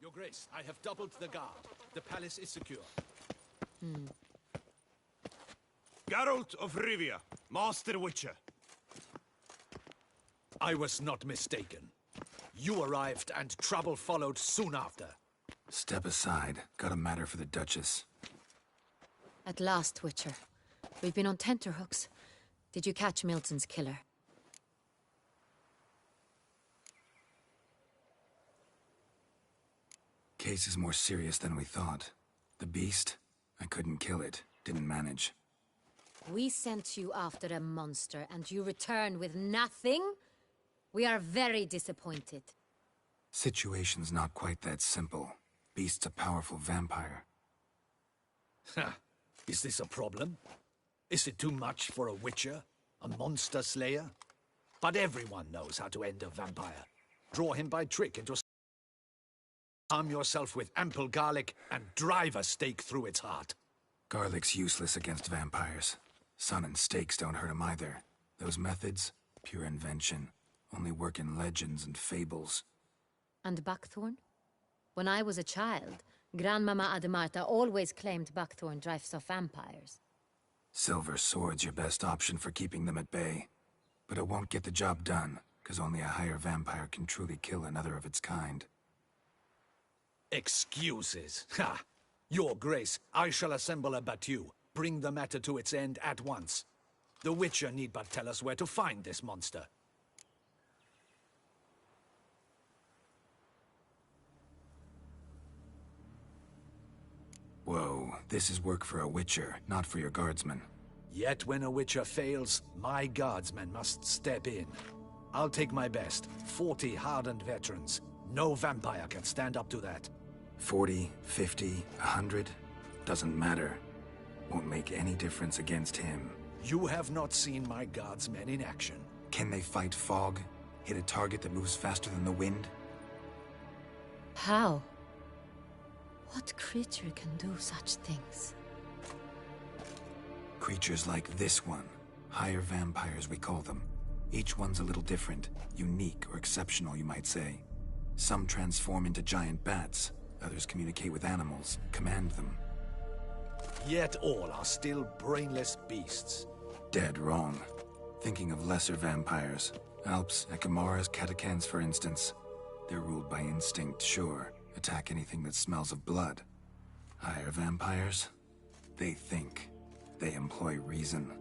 Your Grace, I have doubled the guard. The palace is secure. Geralt of Rivia, Master Witcher. I was not mistaken. You arrived and trouble followed soon after. Step aside. Got a matter for the Duchess. At last, Witcher. We've been on tenterhooks. Did you catch Milton's killer? Case is more serious than we thought. The beast? I couldn't kill it. Didn't manage. We sent you after a monster, and you return with nothing? We are very disappointed. Situation's not quite that simple. Beast's a powerful vampire. Ha! Is this a problem? Is it too much for a Witcher? A monster slayer? But everyone knows how to end a vampire. Draw him by trick into arm yourself with ample garlic and drive a stake through its heart. Garlic's useless against vampires. Sun and stakes don't hurt him either. Those methods, pure invention. Only work in legends and fables. And buckthorn? When I was a child, Grandmama Ademarta always claimed buckthorn drives off vampires. Silver sword's your best option for keeping them at bay. But it won't get the job done, because only a higher vampire can truly kill another of its kind. Excuses. Ha! Your Grace, I shall assemble a battue. Bring the matter to its end at once. The Witcher need but tell us where to find this monster. Whoa, this is work for a Witcher, not for your guardsmen. Yet when a Witcher fails, my guardsmen must step in. I'll take my best. 40 hardened veterans. No vampire can stand up to that. 40, 50, 100? Doesn't matter. Won't make any difference against him. You have not seen my guardsmen in action. Can they fight fog? Hit a target that moves faster than the wind? How? What creature can do such things? Creatures like this one. Higher vampires, we call them. Each one's a little different. Unique or exceptional, you might say. Some transform into giant bats. Others communicate with animals, command them. Yet all are still brainless beasts. Dead wrong. Thinking of lesser vampires. Alps, Ekamaras, Catacans, for instance. They're ruled by instinct, sure. Attack anything that smells of blood. Higher vampires? They think. They employ reason.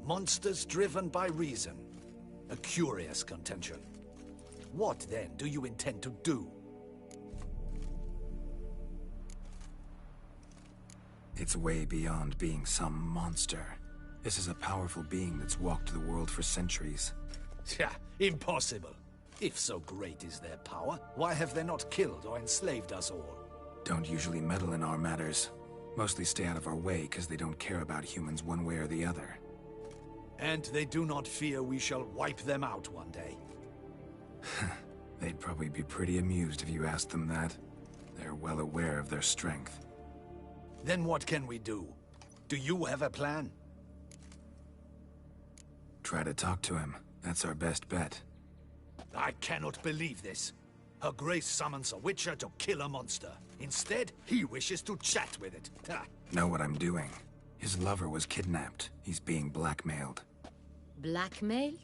Monsters driven by reason. A curious contention. What, then, do you intend to do? It's way beyond being some monster. This is a powerful being that's walked the world for centuries. Yeah, impossible. If so great is their power, why have they not killed or enslaved us all? Don't usually meddle in our matters. Mostly stay out of our way because they don't care about humans one way or the other. And they do not fear we shall wipe them out one day. They'd probably be pretty amused if you asked them that. They're well aware of their strength. Then what can we do? Do you have a plan? Try to talk to him. That's our best bet. I cannot believe this. Her Grace summons a Witcher to kill a monster. Instead, he wishes to chat with it. Ha. Know what I'm doing. His lover was kidnapped. He's being blackmailed. Blackmailed?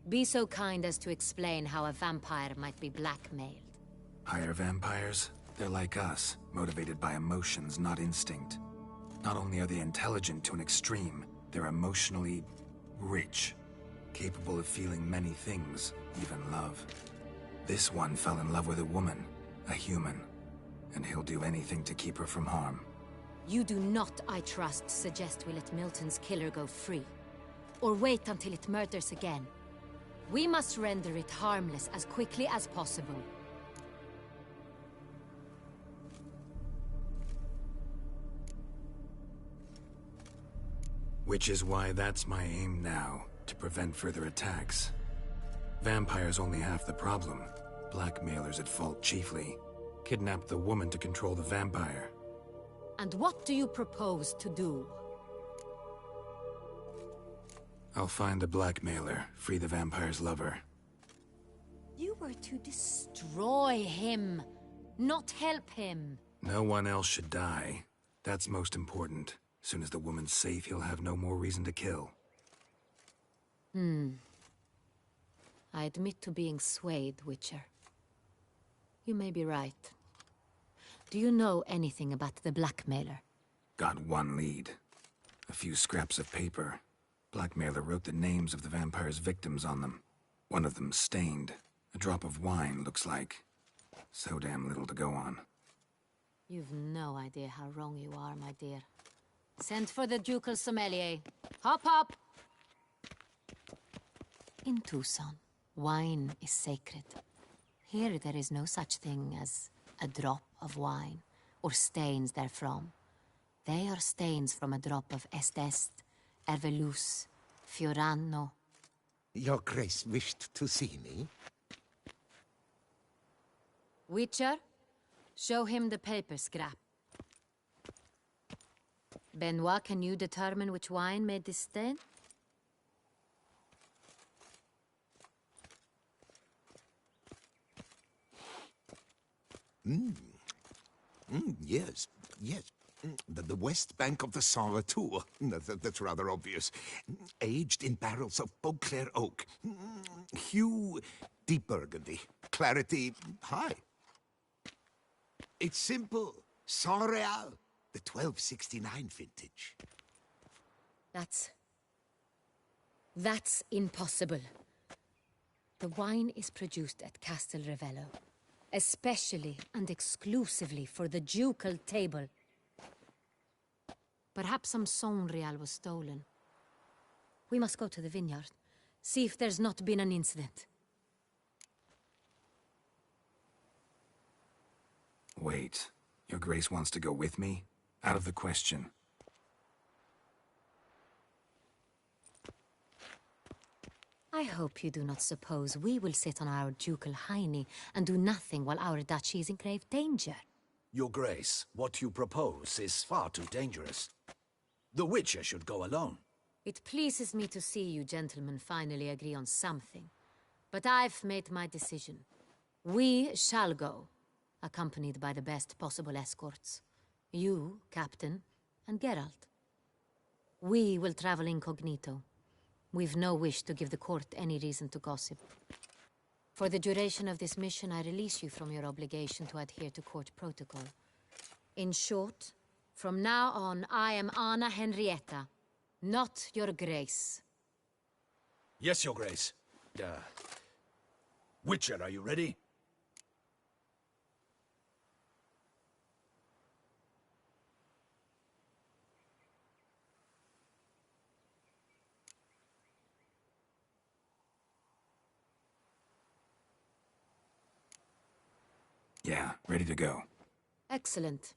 Be so kind as to explain how a vampire might be blackmailed. Higher vampires? They're like us, motivated by emotions, not instinct. Not only are they intelligent to an extreme, they're emotionally rich. Capable of feeling many things, even love. This one fell in love with a woman, a human. And he'll do anything to keep her from harm. You do not, I trust, suggest we let Milton's killer go free. Or wait until it murders again. We must render it harmless as quickly as possible. Which is why that's my aim now, to prevent further attacks. Vampires only half the problem. Blackmailers at fault chiefly. Kidnap the woman to control the vampire. And what do you propose to do? I'll find the blackmailer, free the vampire's lover. You were to destroy him, not help him. No one else should die. That's most important. As soon as the woman's safe, he'll have no more reason to kill. I admit to being swayed, Witcher. You may be right. Do you know anything about the blackmailer? Got one lead. A few scraps of paper. Blackmailer wrote the names of the vampire's victims on them. One of them stained. A drop of wine, looks like. So damn little to go on. You've no idea how wrong you are, my dear. Send for the ducal sommelier. Hop, hop! In Tucson, wine is sacred. Here there is no such thing as a drop of wine, or stains therefrom. They are stains from a drop of Est, Ervelus, Fiorano. Your Grace wished to see me? Witcher, show him the paper scrap. Benoit, can you determine which wine made this stain? Yes, yes. The west bank of the Saint Latour. That's rather obvious. Aged in barrels of Beauclair oak. Hue, deep burgundy. Clarity, high. It's simple. Saint Real, the 1269 vintage. That's impossible. The wine is produced at Castel Revello, especially and exclusively for the ducal table. Perhaps some Saint Real was stolen. We must go to the vineyard, see if there's not been an incident. Wait. Your Grace wants to go with me? Out of the question. I hope you do not suppose we will sit on our ducal hiney and do nothing while our duchy is in grave danger. Your Grace, what you propose is far too dangerous. The Witcher should go alone. It pleases me to see you gentlemen finally agree on something. But I've made my decision. We shall go, accompanied by the best possible escorts. You, Captain, and Geralt. We will travel incognito. We've no wish to give the court any reason to gossip. For the duration of this mission, I release you from your obligation to adhere to court protocol. In short, from now on, I am Anna Henrietta, not your Grace. Yes, Your Grace. Witcher, are you ready? Yeah, ready to go. Excellent.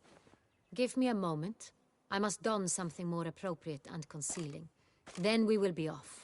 Give me a moment. I must don something more appropriate and concealing. Then we will be off.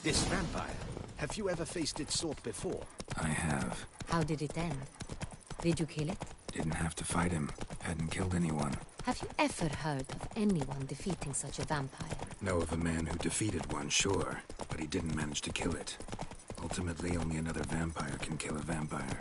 This vampire, have you ever faced its sort before? I have. How did it end? Did you kill it? Didn't have to fight him. Hadn't killed anyone. Have you ever heard of anyone defeating such a vampire? Know of a man who defeated one, sure, but he didn't manage to kill it. Ultimately, only another vampire can kill a vampire.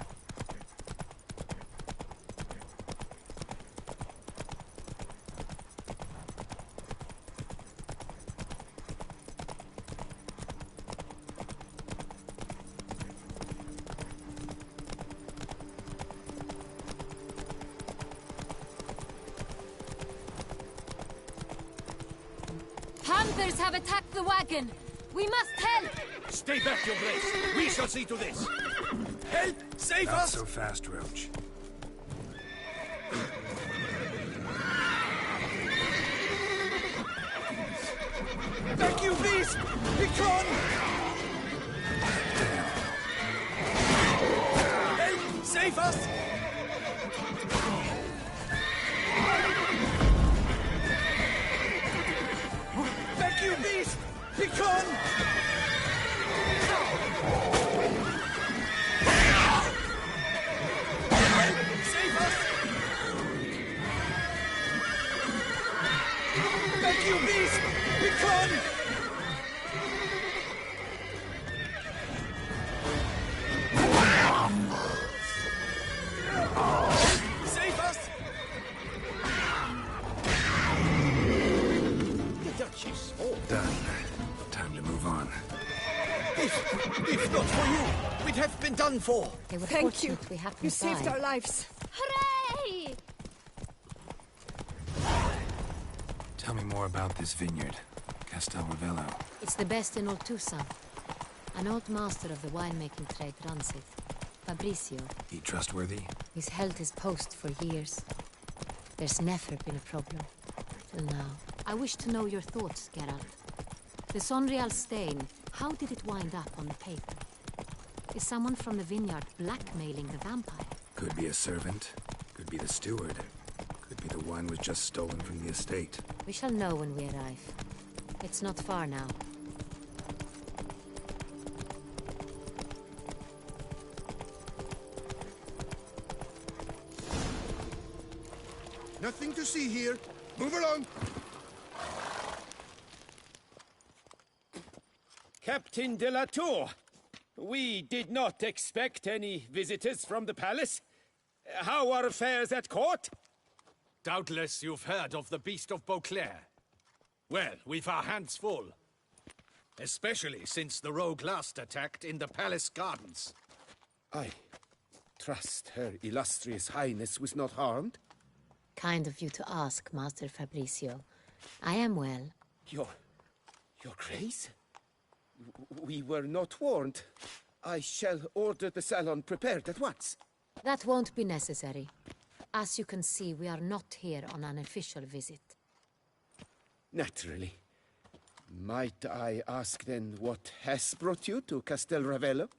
Hunters have attacked the wagon! We must help! Stay back, Your Grace. We shall see to this. Help! Save Not us! so fast, Roach. Back, you beast! Be gone! Damn. us! Back, you beast! Begone! Save us! Back, you beast! Begone! Save us! The Duchess. Oh. Done. Time to move on. If not for you, we'd have been done for. They were Thank you. fortunate we happened You by. saved our lives. Hooray! Tell me more about this vineyard, Castel Ravello. It's the best in all Toussaint. An old master of the winemaking trade runs it. Fabrizio. He trustworthy? He's held his post for years. There's never been a problem. Till now. I wish to know your thoughts, Geralt. The Sonreal stain, how did it wind up on the paper? Is someone from the vineyard blackmailing the vampire? Could be a servant. Could be the steward. Could be the wine was just stolen from the estate. We shall know when we arrive. It's not far now. Nothing to see here. Move along. Captain de la Tour, we did not expect any visitors from the palace. How are affairs at court? Doubtless you've heard of the Beast of Beauclair. Well, we've our hands full. Especially since the rogue last attacked in the palace gardens. I trust Her Illustrious Highness was not harmed. Kind of you to ask, Master Fabrizio. I am well. Your Grace? We were not warned. I shall order the salon prepared at once. That won't be necessary. As you can see, we are not here on an official visit. Naturally. Might I ask then what has brought you to Castel Ravello?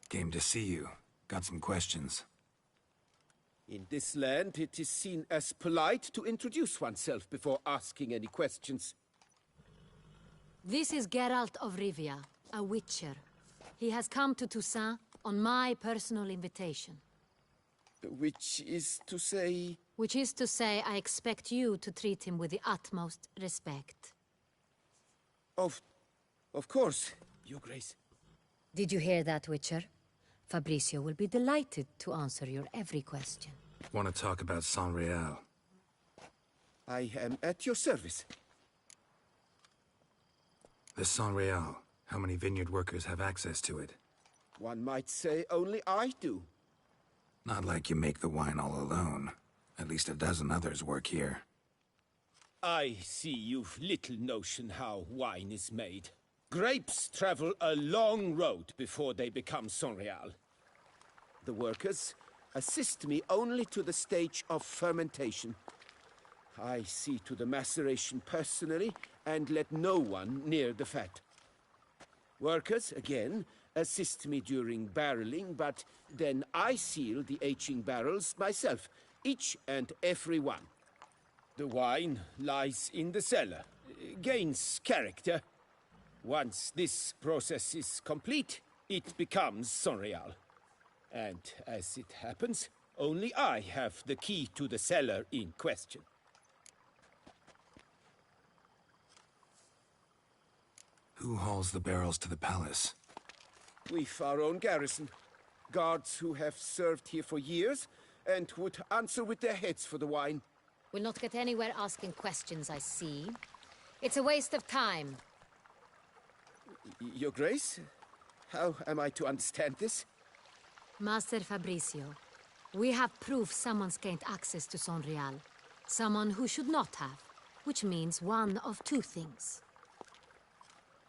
Came to see you. Got some questions. In this land, it is seen as polite to introduce oneself before asking any questions. This is Geralt of Rivia, a witcher. He has come to Toussaint on my personal invitation. Which is to say... Which is to say, I expect you to treat him with the utmost respect. Of course, Your Grace. Did you hear that, Witcher? Fabrizio will be delighted to answer your every question. Want to talk about Sonreal? I am at your service. The Sonreal. How many vineyard workers have access to it? One might say only I do. Not like you make the wine all alone. At least a dozen others work here. I see you've little notion how wine is made. Grapes travel a long road before they become Sonreal. The workers assist me only to the stage of fermentation. I see to the maceration personally and let no one near the fat. Workers, again, assist me during barreling, but then I seal the aging barrels myself, each and every one. The wine lies in the cellar, gains character. Once this process is complete, it becomes Sonreal. And as it happens, only I have the key to the cellar in question. Who hauls the barrels to the palace? We've our own garrison. Guards who have served here for years and would answer with their heads for the wine. We'll not get anywhere asking questions, I see. It's a waste of time. Your Grace? How am I to understand this? Master Fabrizio, we have proof someone's gained access to Sonreal. Someone who should not have, which means one of two things.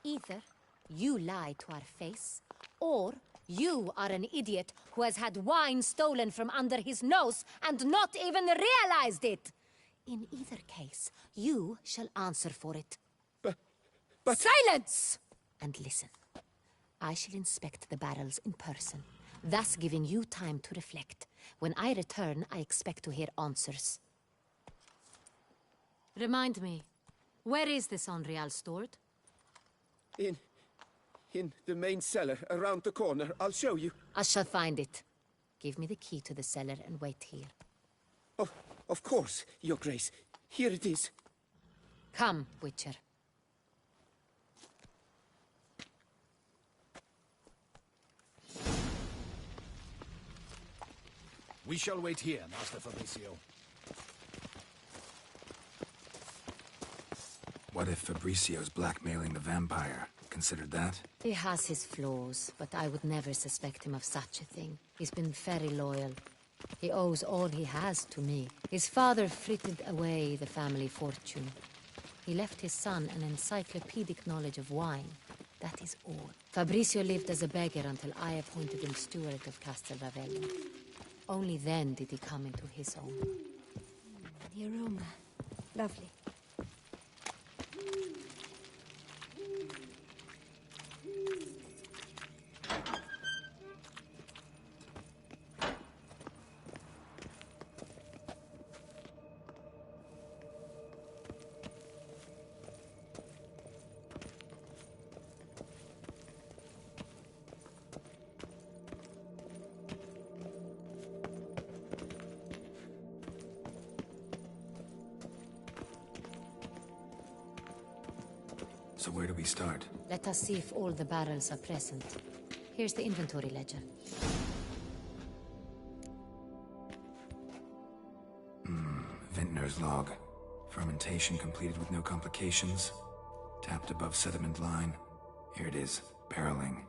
Either you lie to our face, or you are an idiot who has had wine stolen from under his nose and not even realized it. In either case, you shall answer for it. But... Silence! And listen. I shall inspect the barrels in person, thus giving you time to reflect. When I return, I expect to hear answers. Remind me, where is this Unreal stored? In the main cellar, around the corner. I'll show you. I shall find it. Give me the key to the cellar and wait here. Oh, of course, Your Grace. Here it is. Come, Witcher. We shall wait here, Master Fabricio. What if Fabricio's blackmailing the vampire? Considered that? He has his flaws, but I would never suspect him of such a thing. He's been very loyal. He owes all he has to me. His father frittered away the family fortune. He left his son an encyclopedic knowledge of wine. That is all. Fabricio lived as a beggar until I appointed him steward of Castel Ravello. Only then did he come into his own. The aroma. Lovely. So where do we start? Let us see if all the barrels are present. Here's the inventory ledger. Vintner's log. Fermentation completed with no complications. Tapped above sediment line. Here it is. Barreling.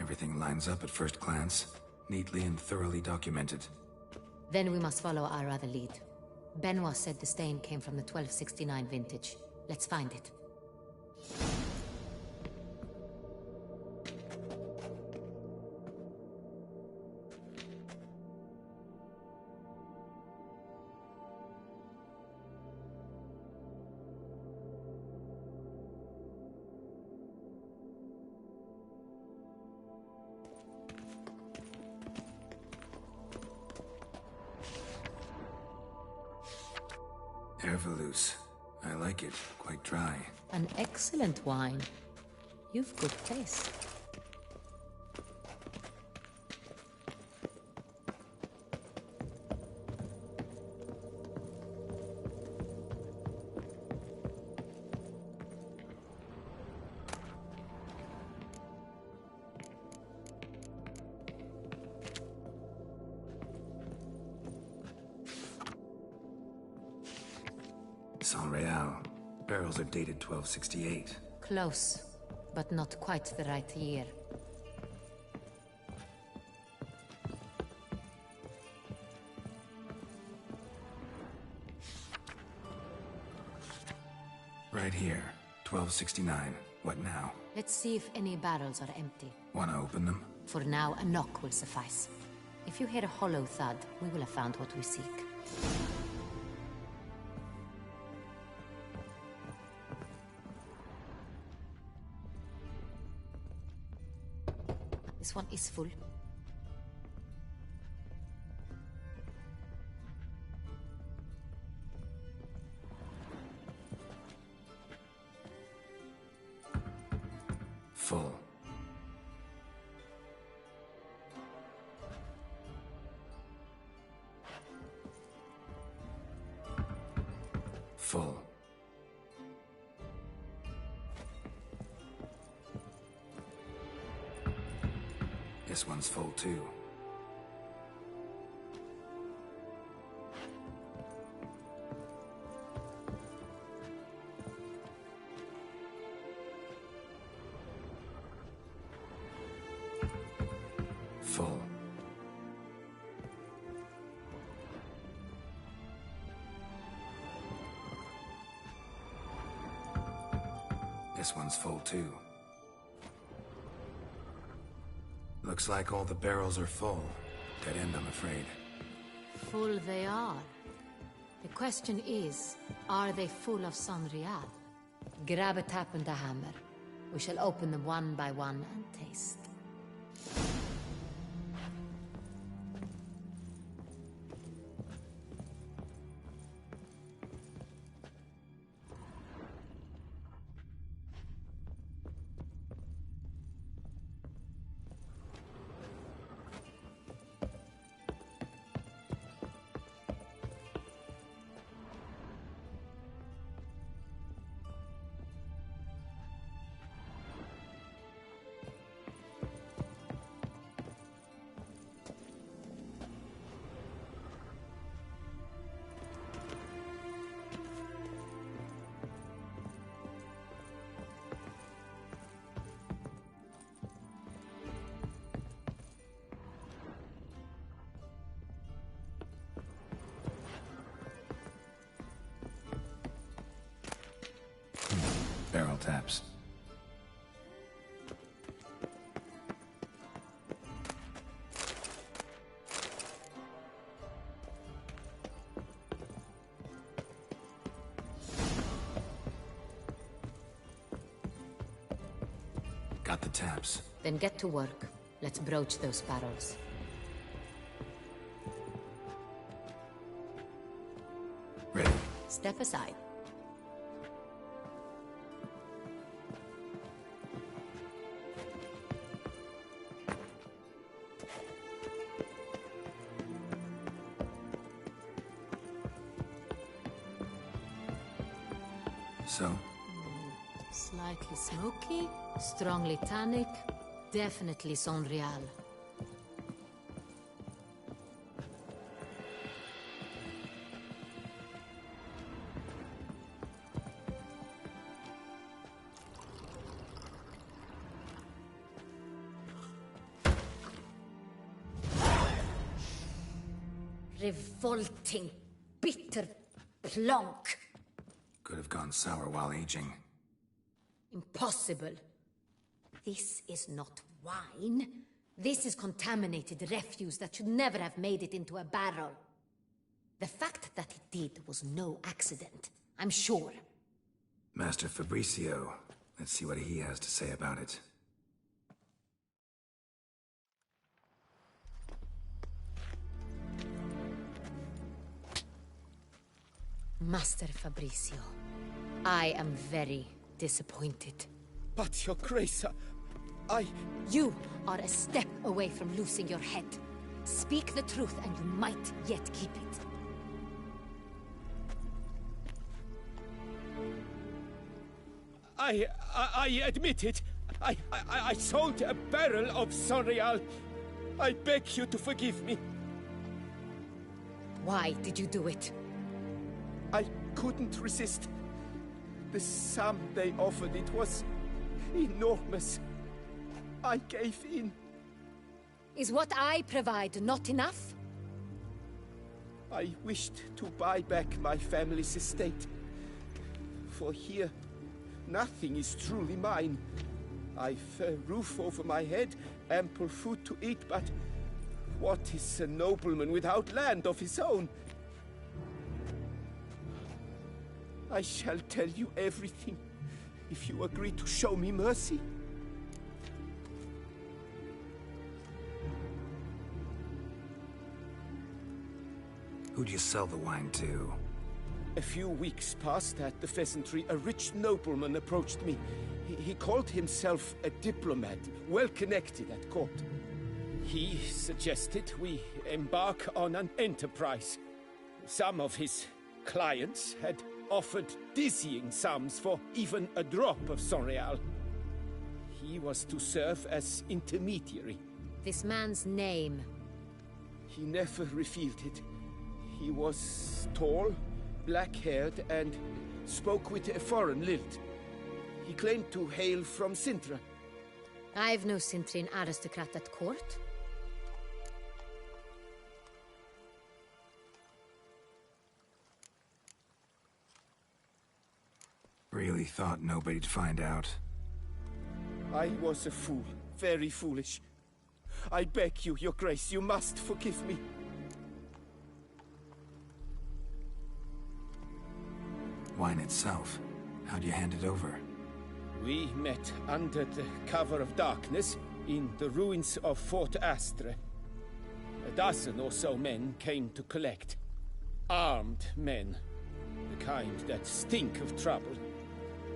Everything lines up at first glance. Neatly and thoroughly documented. Then we must follow our other lead. Benoit said the stain came from the 1269 vintage. Let's find it. Ervelous. I like it. Quite dry. An excellent wine. You've good taste. Real. Barrels are dated 1268. Close, but not quite the right year. Right here. 1269. What now? Let's see if any barrels are empty. Wanna open them? For now, a knock will suffice. If you hear a hollow thud, we will have found what we seek. This one is full. Full. Full. This one's full too. Full. This one's full too. Looks like all the barrels are full. Dead end, I'm afraid. Full they are. The question is, are they full of Sanrial? Grab a tap and a hammer. We shall open them one by one and taste. Barrel taps. Got the taps. Then get to work. Let's broach those barrels. Ready. Step aside. So? Slightly smoky, strongly tannic, definitely Sonreal. Revolting, bitter plonk. Could have gone sour while aging. Impossible. This is not wine. This is contaminated refuse that should never have made it into a barrel. The fact that it did was no accident, I'm sure. Master Fabricio. Let's see what he has to say about it. Master Fabricio, I am very disappointed. But, Your Grace, You are a step away from losing your head. Speak the truth and you might yet keep it. I admit it. I sold a barrel of Sonreal. I beg you to forgive me. Why did you do it? I couldn't resist. The sum they offered, it was enormous. I gave in. Is what I provide not enough? I wished to buy back my family's estate. For here, nothing is truly mine. I've a roof over my head, ample food to eat, but what is a nobleman without land of his own? I shall tell you everything, if you agree to show me mercy. Who'd you sell the wine to? A few weeks past at the pheasantry, a rich nobleman approached me. He called himself a diplomat, well connected at court. He suggested we embark on an enterprise. Some of his clients had offered dizzying sums for even a drop of Sonreal. He was to serve as intermediary. This man's name. He never revealed it. He was tall, black-haired, and spoke with a foreign lilt. He claimed to hail from Sintra. I've no Sintrian aristocrat at court. Really thought nobody'd find out. I was a fool, very foolish. I beg you, Your Grace, you must forgive me. Wine itself. How'd you hand it over? We met under the cover of darkness in the ruins of Fort Astre. A dozen or so men came to collect. Armed men. The kind that stink of trouble.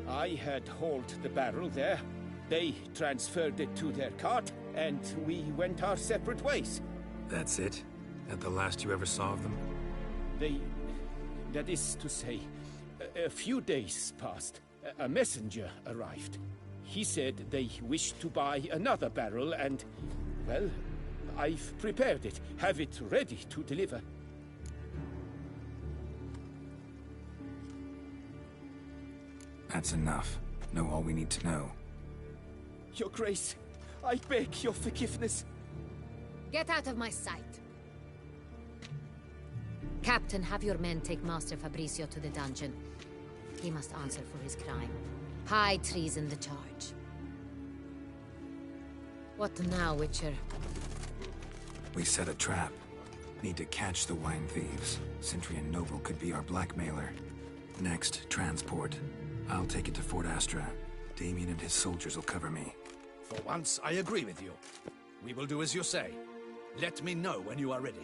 I had hauled the barrel there. They transferred it to their cart, and we went our separate ways. That's it? That the last you ever saw of them? That is to say, a few days passed. A messenger arrived. He said they wished to buy another barrel and, well, I've prepared it. Have it ready to deliver. That's enough. Know all we need to know. Your Grace, I beg your forgiveness. Get out of my sight. Captain, have your men take Master Fabrizio to the dungeon. He must answer for his crime. High treason the charge. What now, Witcher? We set a trap. Need to catch the wine thieves. Sentry and Noble could be our blackmailer. Next, transport. I'll take it to Fort Astra. Damien and his soldiers will cover me. For once, I agree with you. We will do as you say. Let me know when you are ready.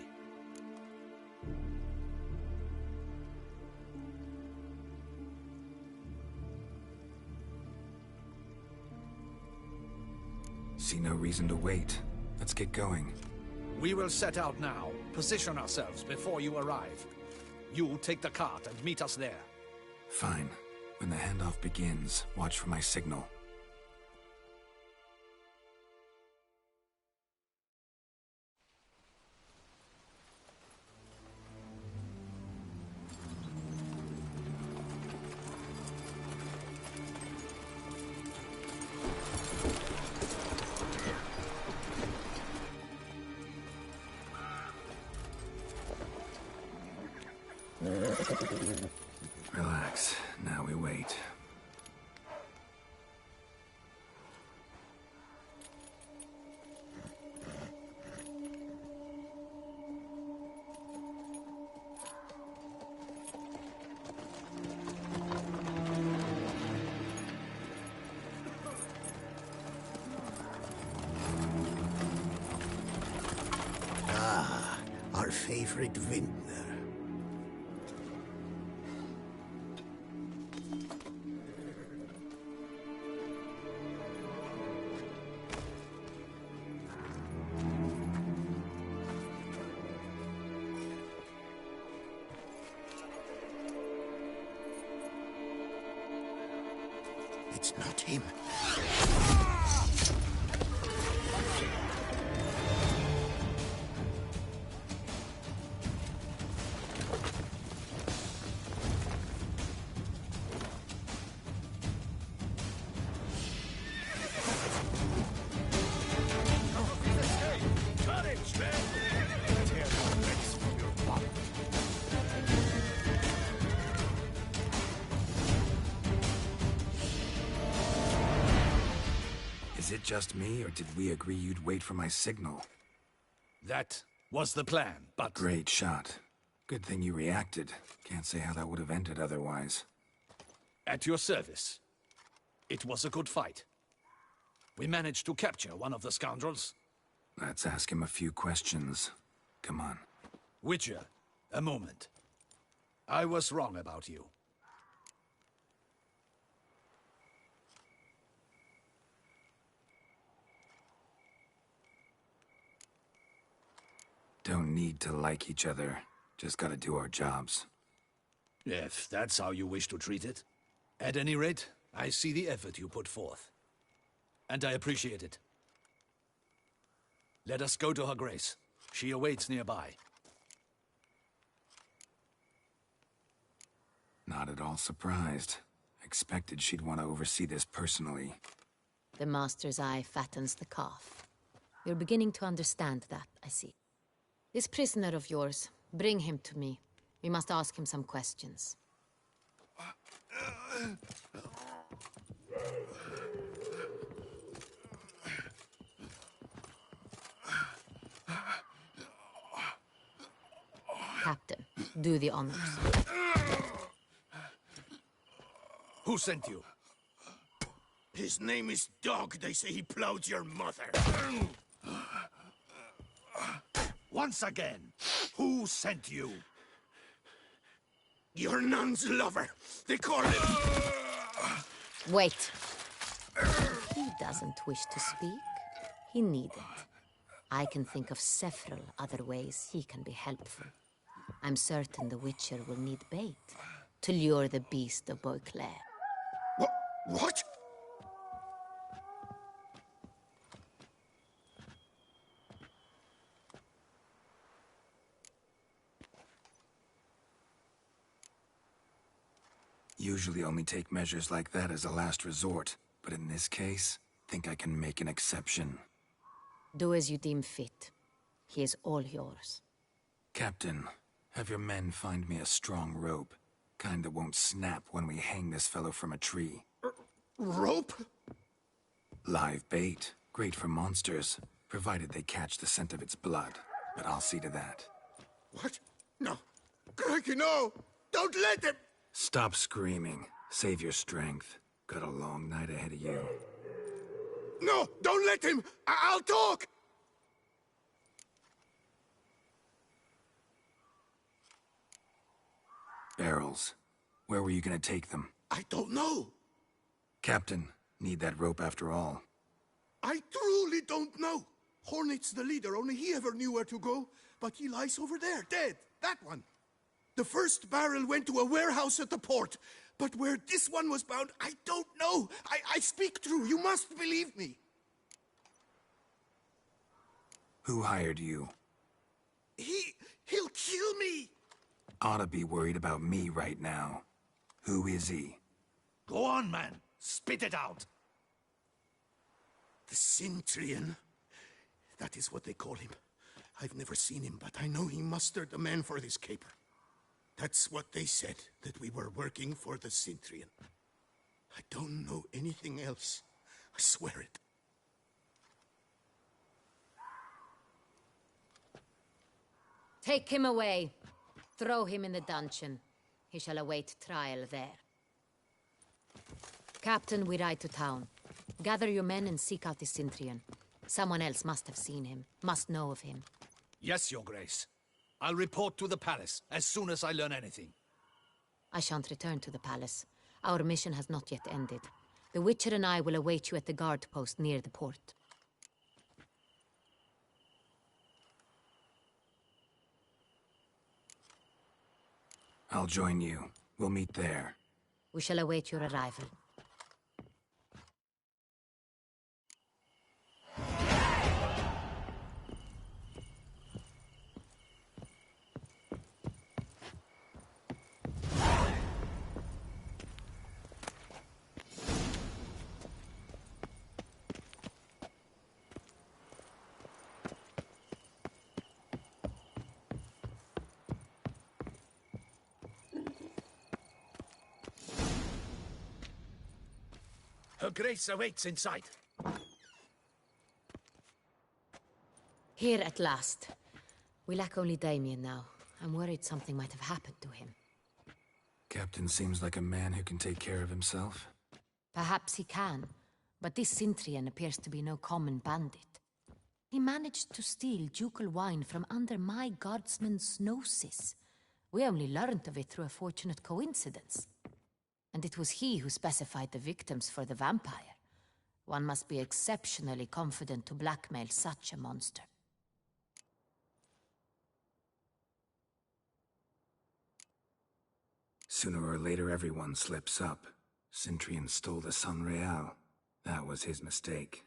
See no reason to wait. Let's get going. We will set out now. Position ourselves before you arrive. You take the cart and meet us there. Fine. When the handoff begins, watch for my signal. Relax. Now we wait. Ah, our favorite vintner. It's not him. Is it just me, or did we agree you'd wait for my signal? That was the plan, but... Great shot. Good thing you reacted. Can't say how that would have ended otherwise. At your service. It was a good fight. We managed to capture one of the scoundrels. Let's ask him a few questions. Come on. Witcher, a moment. I was wrong about you. Don't need to like each other. Just gotta do our jobs. If that's how you wish to treat it. At any rate, I see the effort you put forth. And I appreciate it. Let us go to her grace. She awaits nearby. Not at all surprised. Expected she'd want to oversee this personally. The Master's eye fattens the calf. You're beginning to understand that, I see. This prisoner of yours, bring him to me. We must ask him some questions. Captain, do the honors. Who sent you? His name is Dog. They say he plowed your mother. Once again, who sent you? Your nun's lover. They call him... Wait. He doesn't wish to speak. He needn't. I can think of several other ways he can be helpful. I'm certain the Witcher will need bait to lure the beast of Beauclair. What? Usually only take measures like that as a last resort, but in this case, think I can make an exception. Do as you deem fit. He is all yours. Captain, have your men find me a strong rope. Kind that won't snap when we hang this fellow from a tree. Rope? Live bait. Great for monsters, provided they catch the scent of its blood. But I'll see to that. What? No. Crikey, no! Don't let him! Stop screaming. Save your strength. Got a long night ahead of you. No! Don't let him! I'll talk! Barrels. Where were you gonna take them? I don't know. Captain, need that rope after all. I truly don't know. Hornet's the leader, only he ever knew where to go. But he lies over there, dead. That one. The first barrel went to a warehouse at the port. But where this one was bound, I don't know. I speak true. You must believe me. Who hired you? He'll kill me. Ought to be worried about me right now. Who is he? Go on, man. Spit it out. The Cintrian. That is what they call him. I've never seen him, but I know he mustered the men for this caper. That's what they said, that we were working for the Cintrian. I don't know anything else. I swear it. Take him away. Throw him in the dungeon. He shall await trial there. Captain, we ride to town. Gather your men and seek out the Cintrian. Someone else must have seen him, must know of him. Yes, Your Grace. I'll report to the palace as soon as I learn anything. I shan't return to the palace. Our mission has not yet ended. The Witcher and I will await you at the guard post near the port. I'll join you. We'll meet there. We shall await your arrival. Her Grace awaits inside. Here at last. We lack only Damien now. I'm worried something might have happened to him. Captain seems like a man who can take care of himself. Perhaps he can, but this Cintrian appears to be no common bandit. He managed to steal ducal wine from under my guardsman's noses. We only learned of it through a fortunate coincidence. And it was he who specified the victims for the vampire. One must be exceptionally confident to blackmail such a monster. Sooner or later, everyone slips up. Cintrian stole the Sun Real. That was his mistake.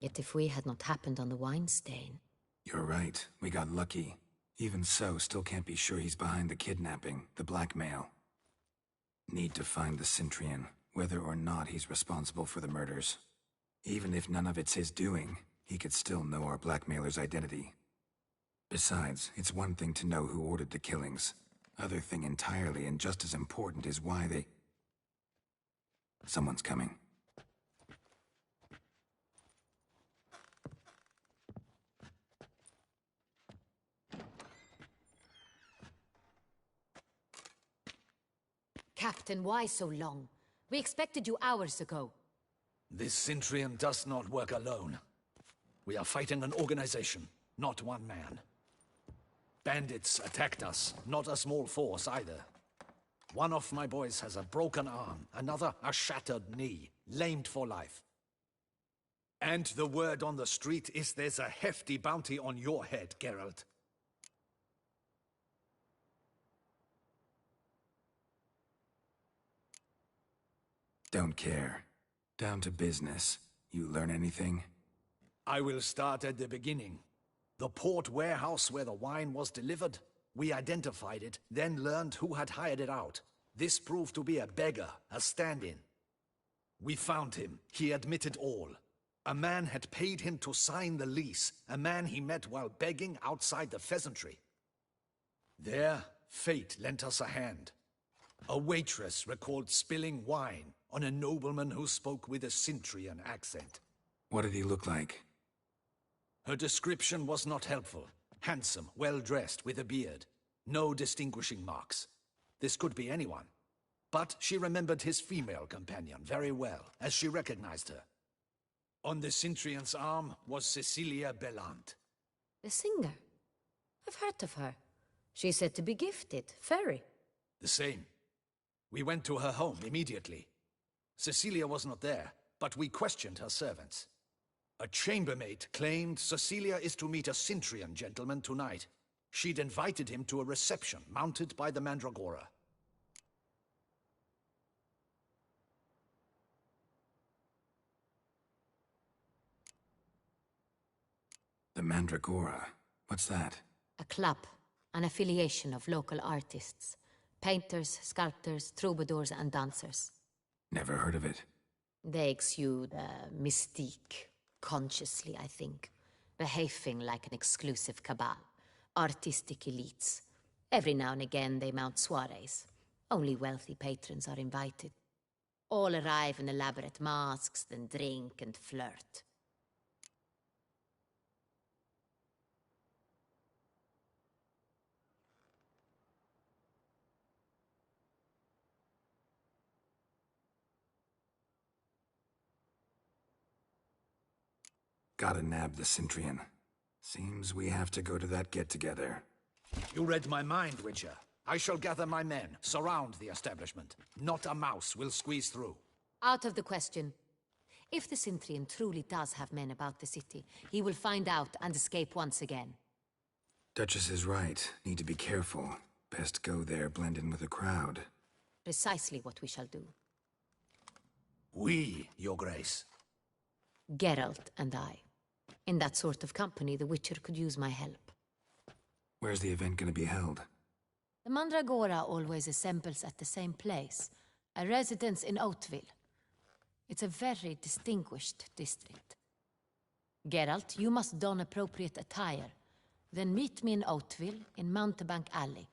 Yet if we had not happened on the wine stain... You're right. We got lucky. Even so, still can't be sure he's behind the kidnapping, the blackmail. Need to find the Cintrian, whether or not he's responsible for the murders. Even if none of it's his doing, he could still know our blackmailer's identity. Besides, it's one thing to know who ordered the killings. Other thing entirely, and just as important, is why they... Someone's coming. Captain, why so long? We expected you hours ago. This Cintrian does not work alone. We are fighting an organization, not one man. Bandits attacked us, not a small force either. One of my boys has a broken arm, another a shattered knee, lamed for life. And the word on the street is there's a hefty bounty on your head, Geralt. Don't care. Down to business. You learn anything? I will start at the beginning. The port warehouse where the wine was delivered. We identified it, then learned who had hired it out. This proved to be a beggar, a stand-in. We found him. He admitted all. A man had paid him to sign the lease, a man he met while begging outside the pheasantry. There, fate lent us a hand. A waitress recalled spilling wine on a nobleman who spoke with a Cintrian accent. What did he look like? Her description was not helpful. Handsome, well-dressed, with a beard. No distinguishing marks. This could be anyone. But she remembered his female companion very well, as she recognized her. On the Cintrian's arm was Cecilia Bellant. The singer. I've heard of her. She's said to be gifted, fairy. The same. We went to her home immediately. Cecilia was not there, but we questioned her servants. A chambermaid claimed Cecilia is to meet a Cintrian gentleman tonight. She'd invited him to a reception mounted by the Mandragora. The Mandragora? What's that? A club, an affiliation of local artists. Painters, sculptors, troubadours and dancers. Never heard of it. They exude mystique, consciously, I think. Behaving like an exclusive cabal. Artistic elites. Every now and again they mount soirees. Only wealthy patrons are invited. All arrive in elaborate masks, then drink and flirt. Gotta nab the Cintrian. Seems we have to go to that get-together. You read my mind, Witcher. I shall gather my men, surround the establishment. Not a mouse will squeeze through. Out of the question. If the Cintrian truly does have men about the city, he will find out and escape once again. Duchess is right. Need to be careful. Best go there, blend in with the crowd. Precisely what we shall do. We, Your Grace. Geralt and I. In that sort of company, the Witcher could use my help. Where's the event gonna be held? The Mandragora always assembles at the same place, a residence in Oatville. It's a very distinguished district. Geralt, you must don appropriate attire. Then meet me in Oatville, in Mountebank Alley.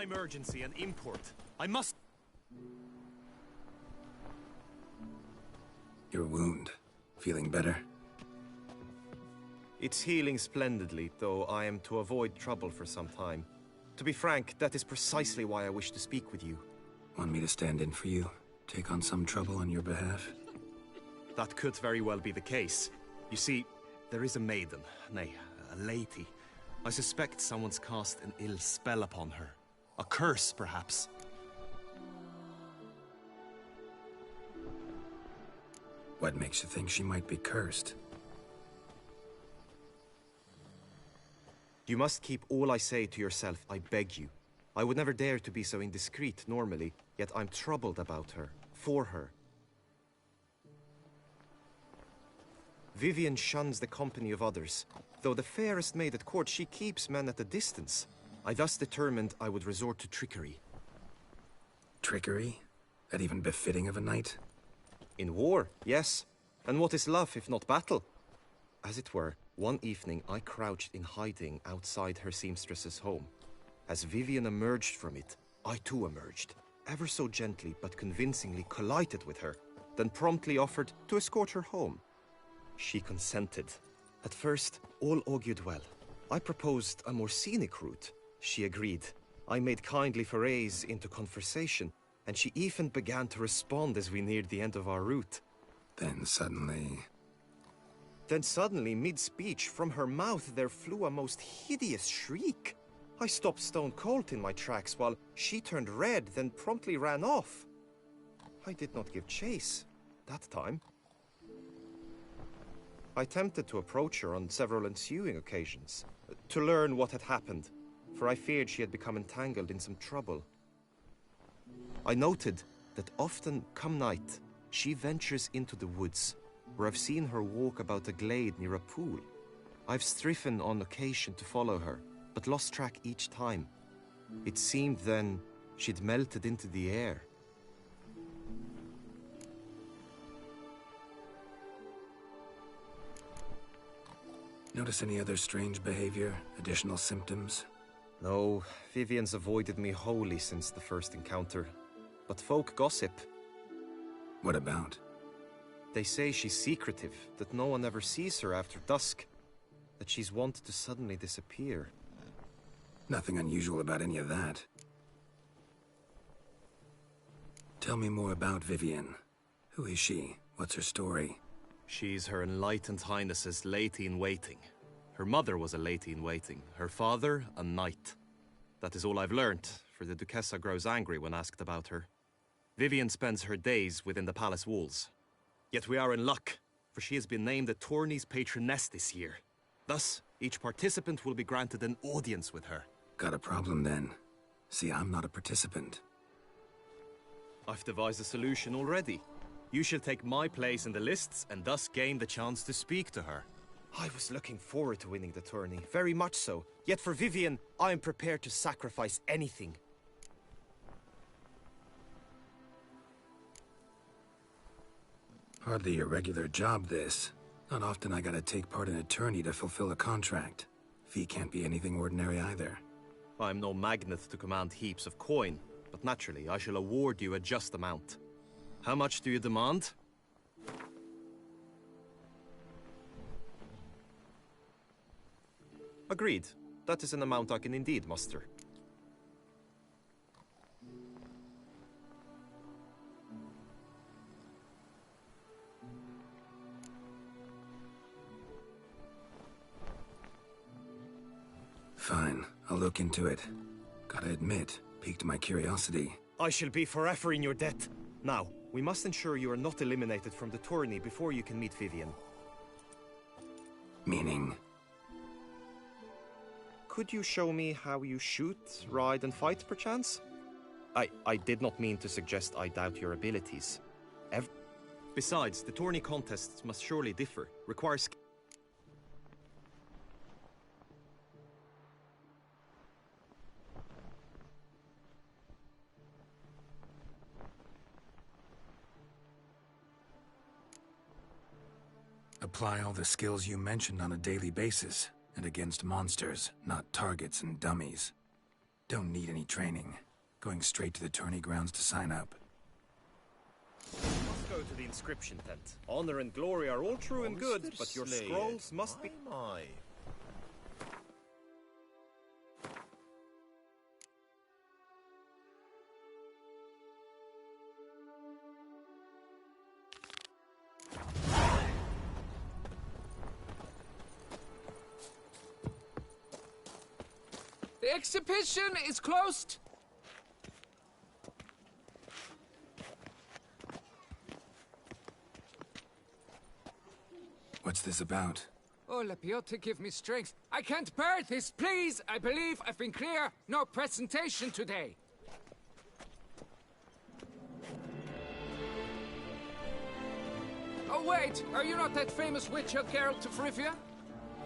Emergency and import. I must... Your wound. Feeling better? It's healing splendidly, though I am to avoid trouble for some time. To be frank, that is precisely why I wish to speak with you. Want me to stand in for you? Take on some trouble on your behalf? That could very well be the case. You see, there is a maiden, nay, a lady. I suspect someone's cast an ill spell upon her. A curse, perhaps. What makes you think she might be cursed? You must keep all I say to yourself, I beg you. I would never dare to be so indiscreet normally, yet I'm troubled about her, for her. Vivienne shuns the company of others. Though the fairest maid at court, she keeps men at a distance. I thus determined I would resort to trickery. Trickery? That even befitting of a knight? In war, yes. And what is love if not battle? As it were, one evening I crouched in hiding outside her seamstress's home. As Vivienne emerged from it, I too emerged, ever so gently but convincingly collided with her, then promptly offered to escort her home. She consented. At first, all augured well. I proposed a more scenic route. She agreed. I made kindly forays into conversation, and she even began to respond as we neared the end of our route. Then suddenly, mid-speech, from her mouth there flew a most hideous shriek. I stopped stone cold in my tracks while she turned red, then promptly ran off. I did not give chase that time. I attempted to approach her on several ensuing occasions, to learn what had happened, for I feared she had become entangled in some trouble. I noted that often, come night, she ventures into the woods, where I've seen her walk about a glade near a pool. I've striven on occasion to follow her, but lost track each time. It seemed then she'd melted into the air. notice any other strange behavior, additional symptoms? No, Vivian's avoided me wholly since the first encounter. But folk gossip. What about? They say she's secretive, that no one ever sees her after dusk, that she's wont to suddenly disappear. Nothing unusual about any of that. Tell me more about Vivian. Who is she? What's her story? She's Her Enlightened Highness's lady-in-waiting. Her mother was a lady-in-waiting, her father a knight. That is all I've learnt, for the Duchessa grows angry when asked about her. Vivian spends her days within the palace walls. Yet we are in luck, for she has been named the tourney's patroness this year. Thus, each participant will be granted an audience with her. Got a problem then. See, I'm not a participant. I've devised a solution already. You shall take my place in the lists and thus gain the chance to speak to her. I was looking forward to winning the tourney, very much so. Yet for Vivian, I am prepared to sacrifice anything. Hardly a regular job, this. Not often I gotta take part in a tourney to fulfill a contract. Fee can't be anything ordinary either. I'm no magnet to command heaps of coin, but naturally I shall award you a just amount. How much do you demand? Agreed. That is an amount I can indeed muster. Fine, I'll look into it. Gotta admit, piqued my curiosity. I shall be forever in your debt. Now, we must ensure you are not eliminated from the tourney before you can meet Vivian. Meaning? Could you show me how you shoot, ride, and fight, perchance? I did not mean to suggest I doubt your abilities. Besides, the tourney contests must surely differ, require skill. Apply all the skills you mentioned on a daily basis, and against monsters, not targets and dummies. Don't need any training. Going straight to the tourney grounds to sign up. Must go to the inscription tent. Honor and glory are all true and good, but your scrolls must be... My. The exhibition is closed. What's this about? Oh, Lapiote, give me strength. I can't bear this, please. I believe I've been clear. No presentation today. Oh, wait. Are you not that famous Witcher, Geralt of Rivia?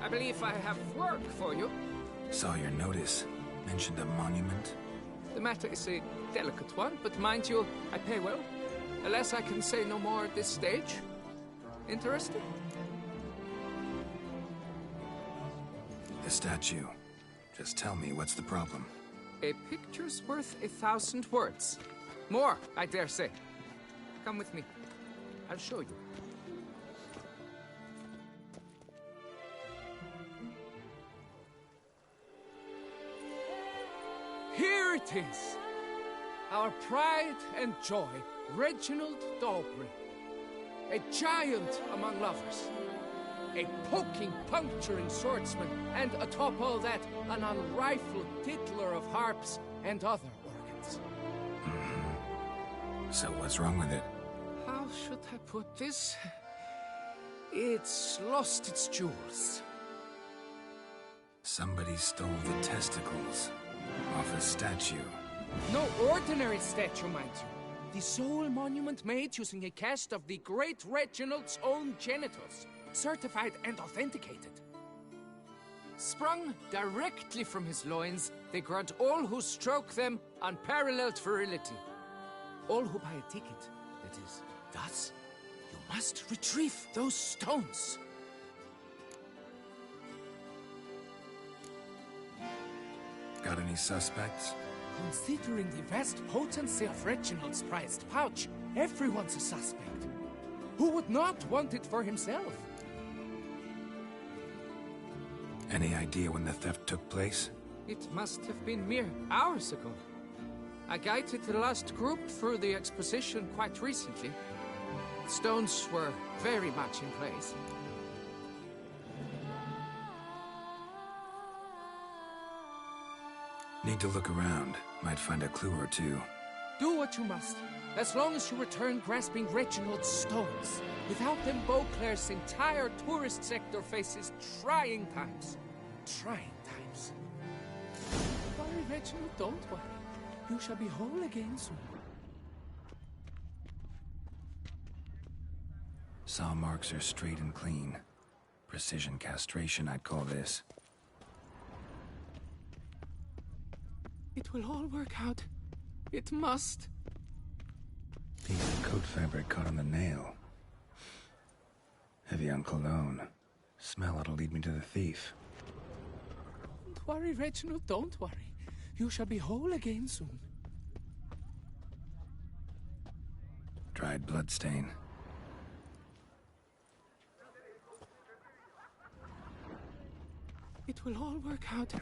I believe I have work for you. Saw your notice. Mentioned a monument. The matter is a delicate one, but mind you, I pay well. Alas, I can say no more at this stage. Interested? The statue. Just tell me what's the problem. A picture's worth 1,000 words. More, I dare say. Come with me. I'll show you. Here it is. Our pride and joy, Reginald Dalbury. A giant among lovers. A poking, puncturing swordsman, and atop all that, an unrifled tickler of harps and other organs. So what's wrong with it? How should I put this? It's lost its jewels. Somebody stole the testicles off a statue. No ordinary statue, mind you. The sole monument made using a cast of the great Reginald's own genitals. Certified and authenticated. Sprung directly from his loins, they grant all who stroke them unparalleled virility. All who buy a ticket, that is. Thus, you must retrieve those stones. Got any suspects? Considering the vast potency of Reginald's prized pouch, everyone's a suspect. Who would not want it for himself? Any idea when the theft took place? It must have been mere hours ago. I guided the last group through the exposition quite recently. The stones were very much in place. Need to look around. Might find a clue or two. Do what you must, as long as you return grasping Reginald's stones. Without them, Beauclair's entire tourist sector faces trying times. Trying times. Don't worry, Reginald, don't worry. You shall be whole again soon. Saw marks are straight and clean. Precision castration, I'd call this. It will all work out. It must. Piece of coat fabric caught on the nail. Heavy on cologne. Smell it'll lead me to the thief. Don't worry, Reginald, don't worry. You shall be whole again soon. Dried bloodstain. It will all work out.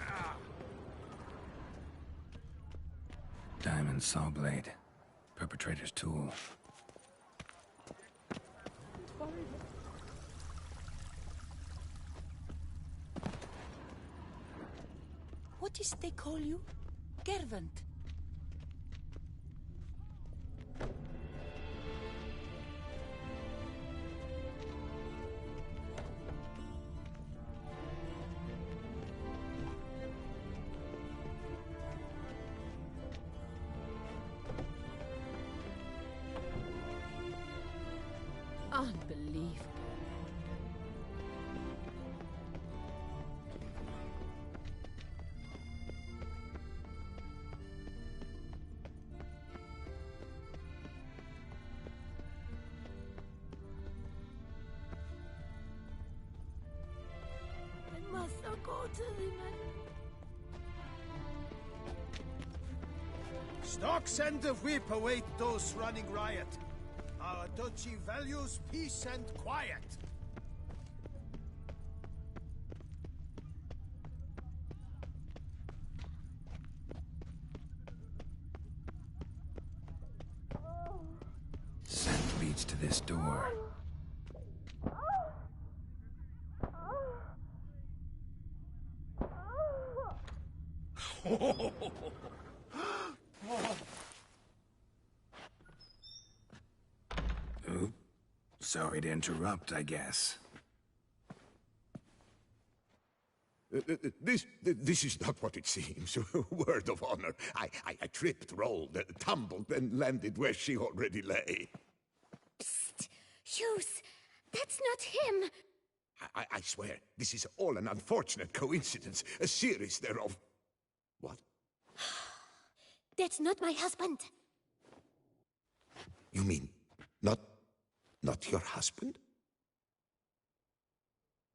Diamond saw blade. Perpetrator's tool. Don't worry. What is they call you? Gervant. Unbelievable. I must not go to the man. Stocks and the whip await those running riot. Our duchy values peace and quiet. Scent leads to this door. Oop. Sorry to interrupt, I guess. This is not what it seems. Word of honor. I tripped, rolled, tumbled, and landed where she already lay. Psst! Hughes! That's not him! I swear, this is all an unfortunate coincidence. A series thereof. What? That's not my husband. You mean, not your husband?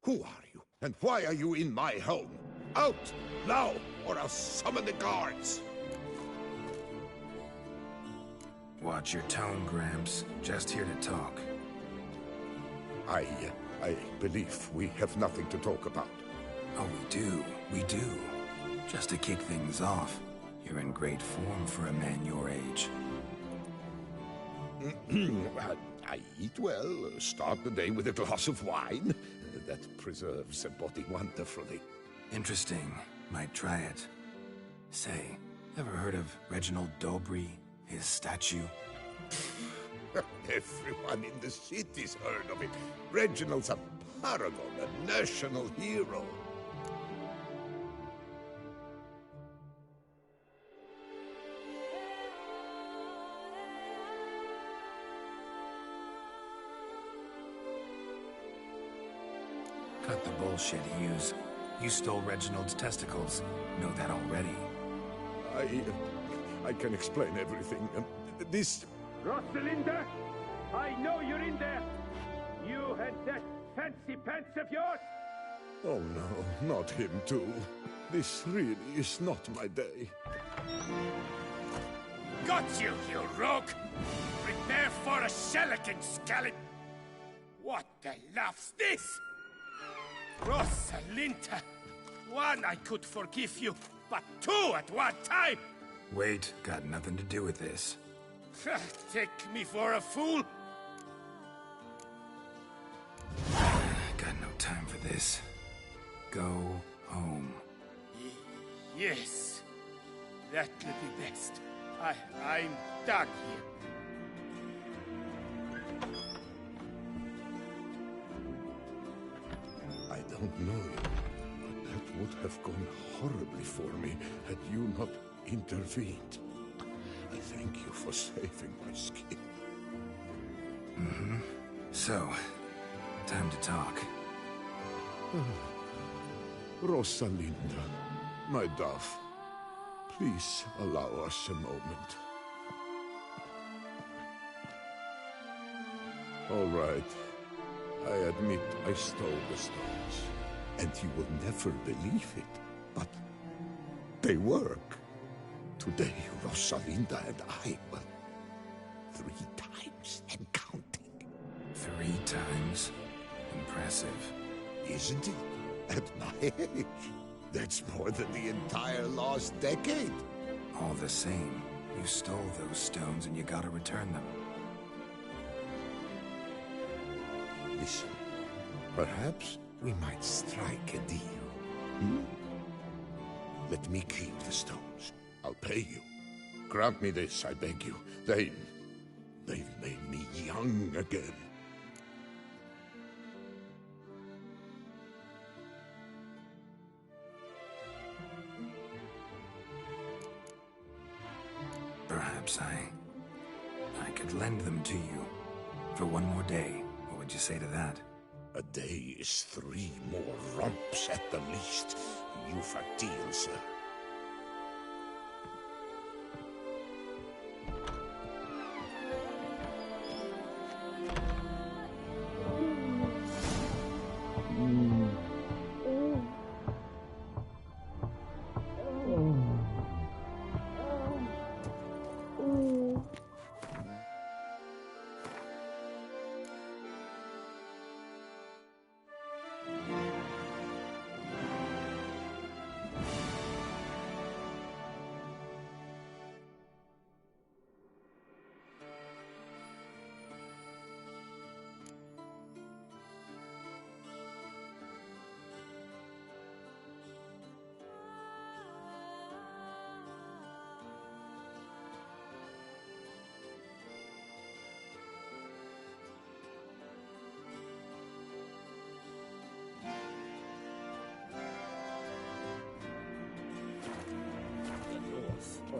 Who are you? And why are you in my home? Out! Now! Or I'll summon the guards! Watch your tone, Gramps. Just here to talk. I believe we have nothing to talk about. Oh, we do. Just to kick things off, you're in great form for a man your age. I eat well, start the day with a glass of wine. That preserves the body wonderfully. Interesting. Might try it. Say, ever heard of Reginald Dobry, his statue? Everyone in the city's heard of it. Reginald's a paragon, a national hero. Cut the bullshit, Hughes. You stole Reginald's testicles. Know that already. I can explain everything. This... Rosalinda, I know you're in there. You and that fancy pants of yours. Oh no, not him too. This really is not my day. Got you, you rogue! Prepare for a shellacking, scallop! What the laugh's this? Rosalinda! One, I could forgive you, but two at one time! Wait, got nothing to do with this. Take me for a fool? Got no time for this. Go home. Yes. That'll be best. I'm done here. I don't know you, but that would have gone horribly for me had you not intervened. I thank you for saving my skin. So, time to talk. Rosalinda, my dove, please allow us a moment. All right. I admit I stole the stones, and you will never believe it, but they work. Today, Rosalinda and I were 3 times and counting. 3 times? Impressive. Isn't it? At my age, that's more than the entire last decade. All the same, you stole those stones and you gotta return them. Listen, perhaps we might strike a deal. Hmm? Let me keep the stones. I'll pay you. Grant me this, I beg you. They've made me young again. Perhaps I could lend them to you for 1 more day. What would you say to that? A day is 3 more romps at the least. You've a deal, sir.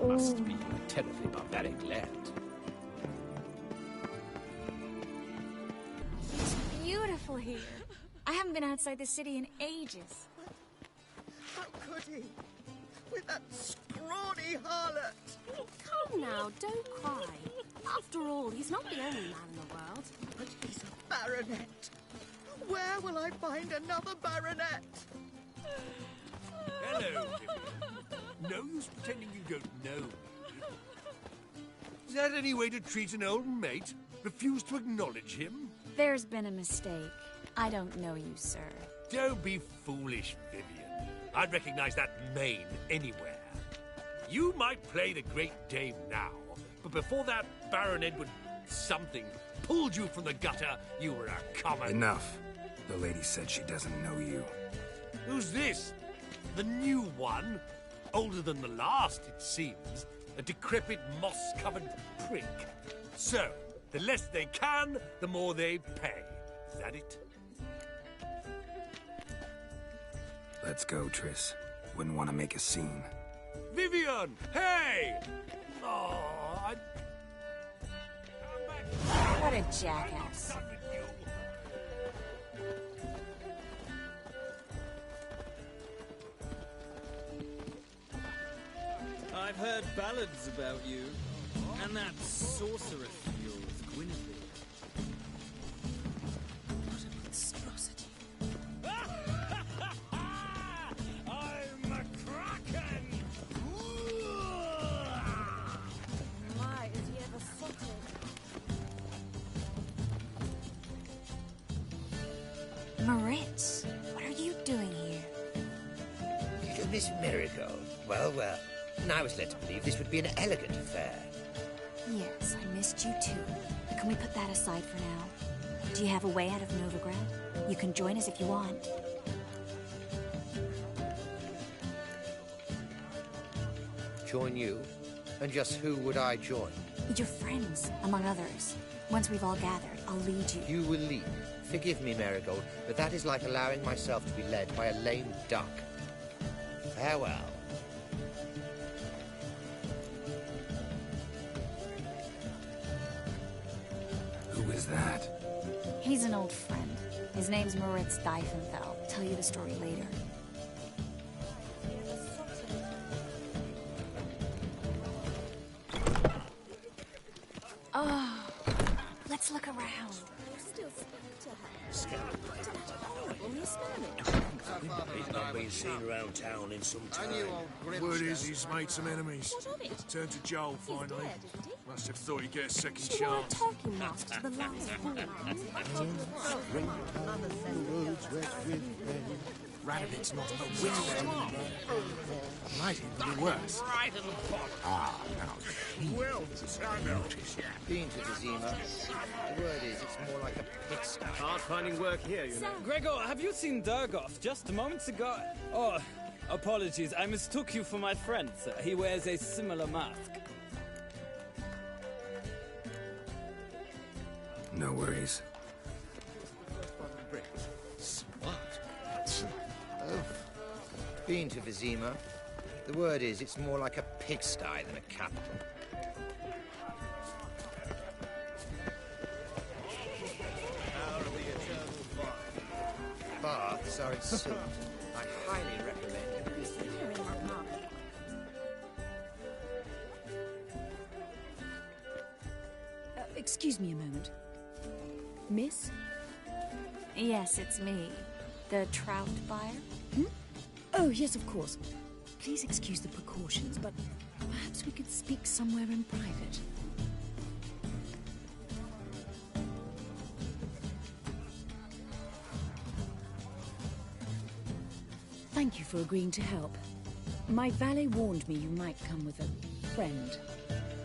Must be a terribly barbaric land. It's beautiful here. I haven't been outside the city in ages. How could he? With that scrawny harlot! Come now, don't cry. After all, he's not the only man in the world. But he's a baronet. Where will I find another baronet? Hello, Vivian. No use pretending you don't know me. Is that any way to treat an old mate? Refuse to acknowledge him? There's been a mistake. I don't know you, sir. Don't be foolish, Vivian. I'd recognize that mane anywhere. You might play the great dame now, but before that Baron Edward something pulled you from the gutter, you were a common... Enough. The lady said she doesn't know you. Who's this? The new one? Older than the last, it seems. A decrepit, moss-covered prick. So, the less they can, the more they pay. Is that it? Let's go, Triss. Wouldn't want to make a scene. Vivian! Hey! Oh, What a jackass. I've heard ballads about you, and that sorceress of yours, Guinevere. What a monstrosity. I'm a kraken! My, is he ever sotted? Moritz, what are you doing here? Little Miss Marigold. Well, well. And I was led to believe this would be an elegant affair. Yes, I missed you too. But can we put that aside for now? Do you have a way out of Novigrad? You can join us if you want. Join you? And just who would I join? Your friends, among others. Once we've all gathered, I'll lead you. You will lead. Forgive me, Marigold, but that is like allowing myself to be led by a lame duck. Farewell. Who is that? He's an old friend. His name's Moritz Diefenfeld. Tell you the story later. Oh, let's look around. He's not been seen around town in some time. Word is he's made some enemies. Turned to Joel finally. Must have thought he'd get a second chance. Talking mask to the last fool. Radovid's not a witch anymore. Might even be worse. Ah, now Well, been to the Zima. The word is, it's more like a pigsty. Hard finding work here, you know. Gregor, have you seen Durgoff just moments ago? Oh, apologies. I mistook you for my friend, sir. He wears a similar mask. No worries. Been to Vizima. The word is, it's more like a pigsty than a capital. Baths are its suit. I highly recommend you visit. Excuse me a moment. Miss? Yes, it's me. The trout buyer? Hmm? Oh, yes, of course. Please excuse the precautions, but perhaps we could speak somewhere in private. Thank you for agreeing to help. My valet warned me you might come with a friend.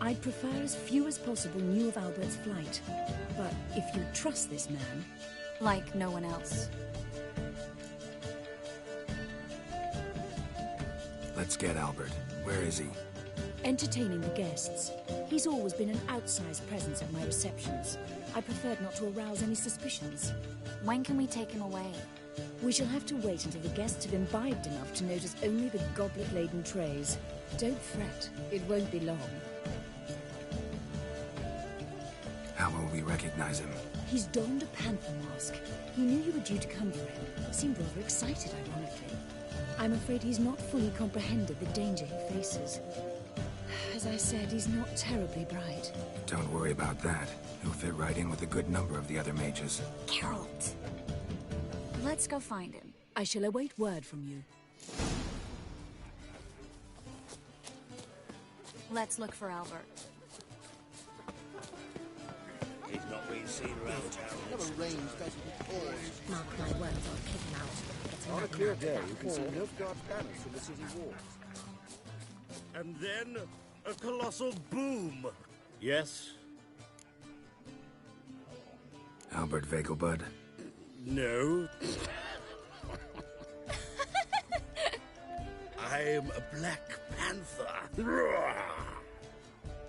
I'd prefer as few as possible knew of Albert's flight. But if you trust this man... Like no one else. Let's get Albert. Where is he? Entertaining the guests. He's always been an outsized presence at my receptions. I preferred not to arouse any suspicions. When can we take him away? We shall have to wait until the guests have imbibed enough to notice only the goblet-laden trays. Don't fret. It won't be long. How will we recognize him? He's donned a panther mask. He knew you were due to come for him. Seemed rather excited, ironically. I'm afraid he's not fully comprehended the danger he faces. As I said, he's not terribly bright. Don't worry about that. He'll fit right in with a good number of the other mages. Geralt! Let's go find him. I shall await word from you. Let's look for Albert. He's not been seen around town. Never rains, doesn't pour. Mark my words, I'll kick him out. Get On a another clear man to day, that you can see whore. Nilfgaard's banners from the city walls. And then a colossal boom. Yes? Albert Vegelbud. No. I'm a Black Panther.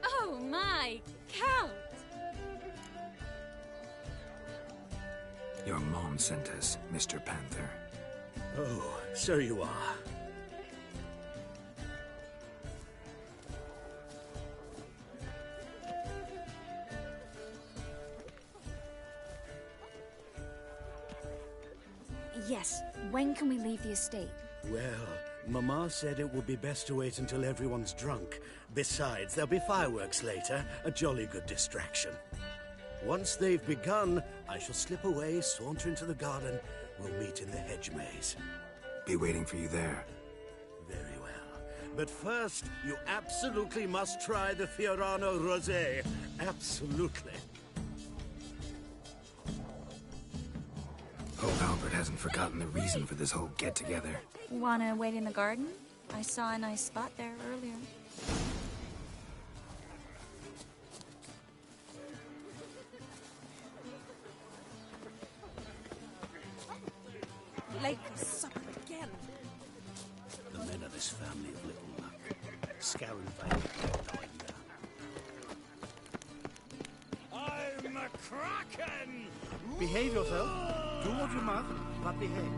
Oh my, Count! Your mom sent us, Mr. Panther. Oh, so you are. Yes, when can we leave the estate? Well, Mama said it would be best to wait until everyone's drunk. Besides, there'll be fireworks later, a jolly good distraction. Once they've begun, I shall slip away, saunter into the garden. We'll meet in the hedge maze. Be waiting for you there. Very well. But first, you absolutely must try the Fiorano Rosé. Absolutely. Hope Albert hasn't forgotten the reason for this whole get-together. Wanna wait in the garden? I saw a nice spot there earlier. Lake suck again. The men of this family of little luck. Scaran Vale, I'm a Kraken! Behave yourself. Do what you must, but behave.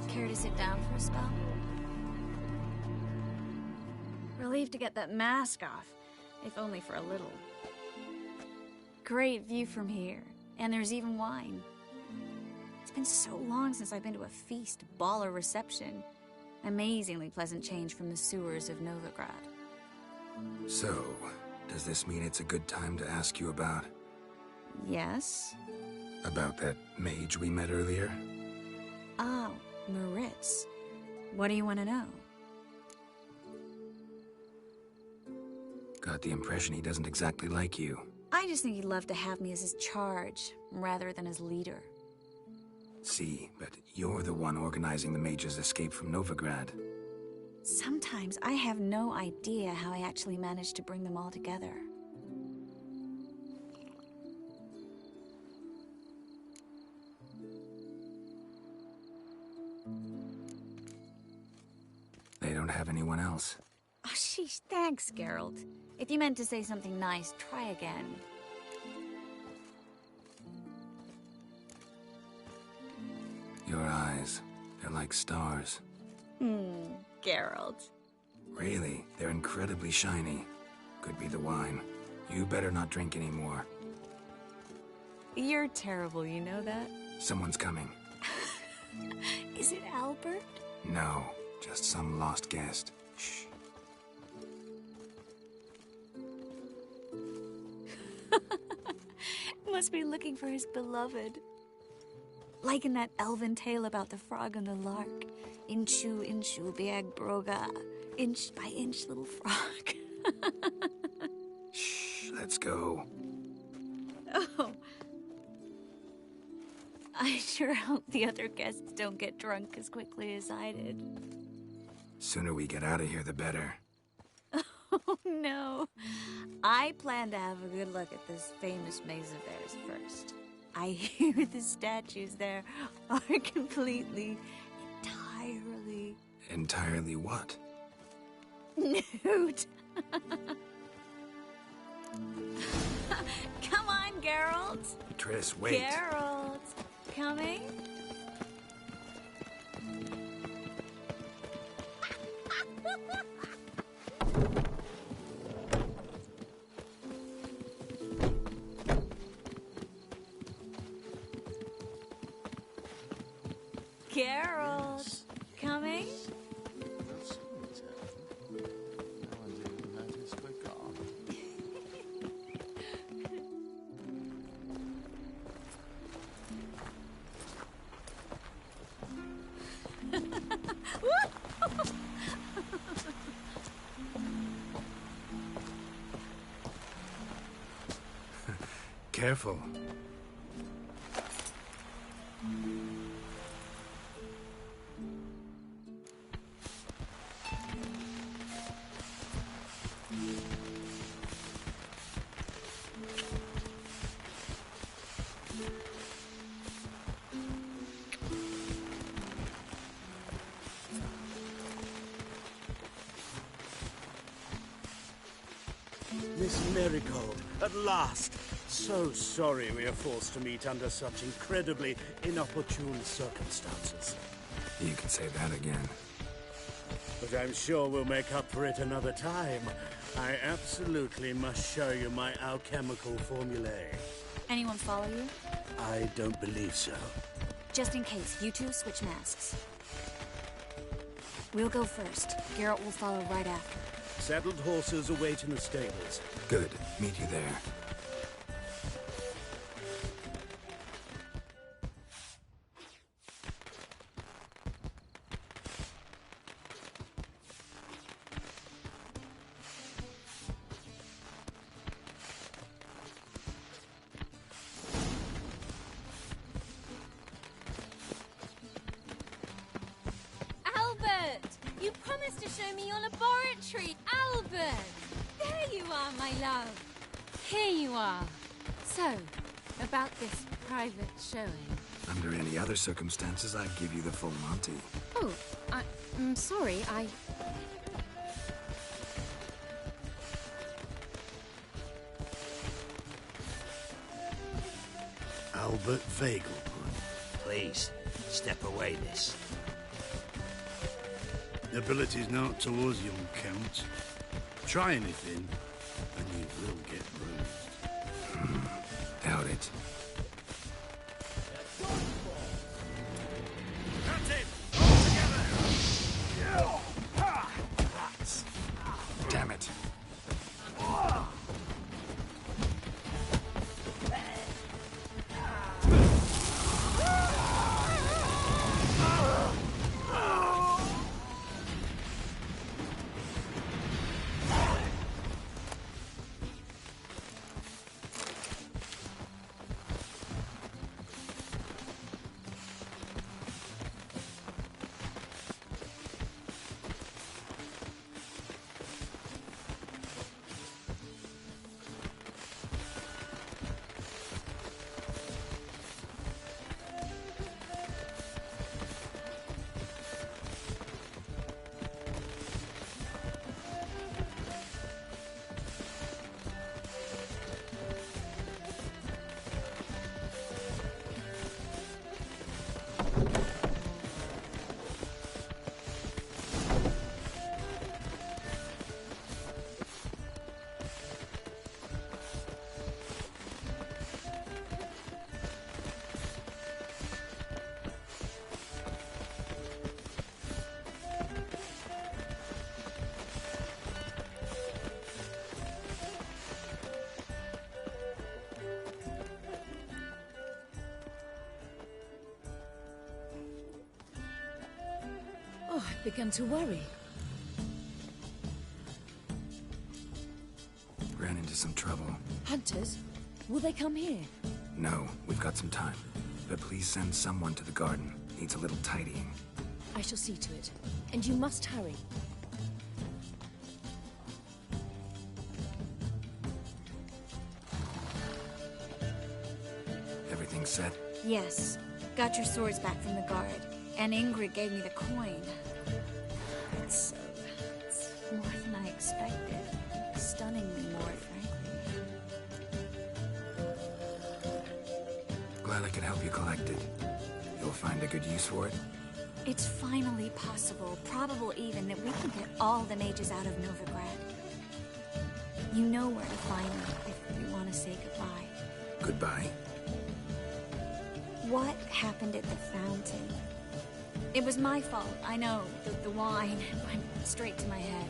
Care to sit down for a spell? Relieved to get that mask off, if only for a little. Great view from here, and there's even wine. It's been so long since I've been to a feast, ball, or reception. Amazingly pleasant change from the sewers of Novigrad. So, does this mean it's a good time to ask you about... Yes? About that mage we met earlier? Oh, Maritz. What do you want to know? Got the impression he doesn't exactly like you. I just think he'd love to have me as his charge, rather than as leader. See, but you're the one organizing the mage's escape from Novigrad. Sometimes I have no idea how I actually managed to bring them all together. They don't have anyone else. Oh, sheesh, thanks, Geralt. If you meant to say something nice, try again. Your eyes, they're like stars. Geralt. Really, they're incredibly shiny. Could be the wine. You better not drink anymore. You're terrible, you know that? Someone's coming. Is it Albert? No, just some lost guest. Shh. Must be looking for his beloved. Like in that elven tale about the frog and the lark. Inchu, inchu, biag broga. Inch by inch, little frog. Shh, let's go. Oh. I sure hope the other guests don't get drunk as quickly as I did. Sooner we get out of here, the better. Oh, no. I plan to have a good look at this famous maze of theirs first. I hear the statues there are completely, entirely... Entirely what? Nude. Come on, Geralt. Triss, wait. Geralt, coming? Geralt, coming? careful. Miss Marigold, at last! So sorry we are forced to meet under such incredibly inopportune circumstances. You can say that again. But I'm sure we'll make up for it another time. I absolutely must show you my alchemical formulae. Anyone follow you? I don't believe so. Just in case, you two switch masks. We'll go first. Garrett will follow right after. Saddled horses await in the stables. Good. Meet you there. Albert! You promised to show me your laboratory! Albert! There you are, my love! Here you are. So, about this private showing. Under any other circumstances, I'd give you the full Monty. Oh, I'm sorry, Albert Vagel. Please, step away, miss. The ability's not towards young Count. Try anything, and you will get bruised. Doubt it. Damn it. Oh, I've begun to worry. Ran into some trouble. Hunters? Will they come here? No, we've got some time. But please send someone to the garden. Needs a little tidying. I shall see to it. And you must hurry. Everything set? Yes. Got your swords back from the guard. And Ingrid gave me the coin. It's more than I expected. Stunningly more, frankly. Glad I could help you collect it. You'll find a good use for it? It's finally possible, probable even, that we can get all the mages out of Novigrad. You know where to find me if you want to say goodbye. Goodbye? What happened at the fountain? It was my fault, I know. The wine went straight to my head.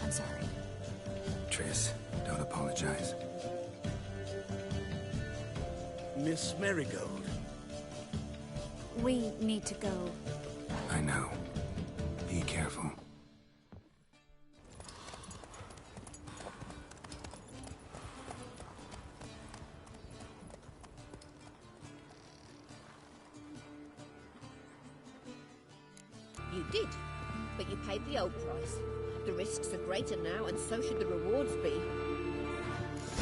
I'm sorry. Triss, don't apologize. Miss Marigold. We need to go. I know. Be careful. but you paid the old price. The risks are greater now, and so should the rewards be.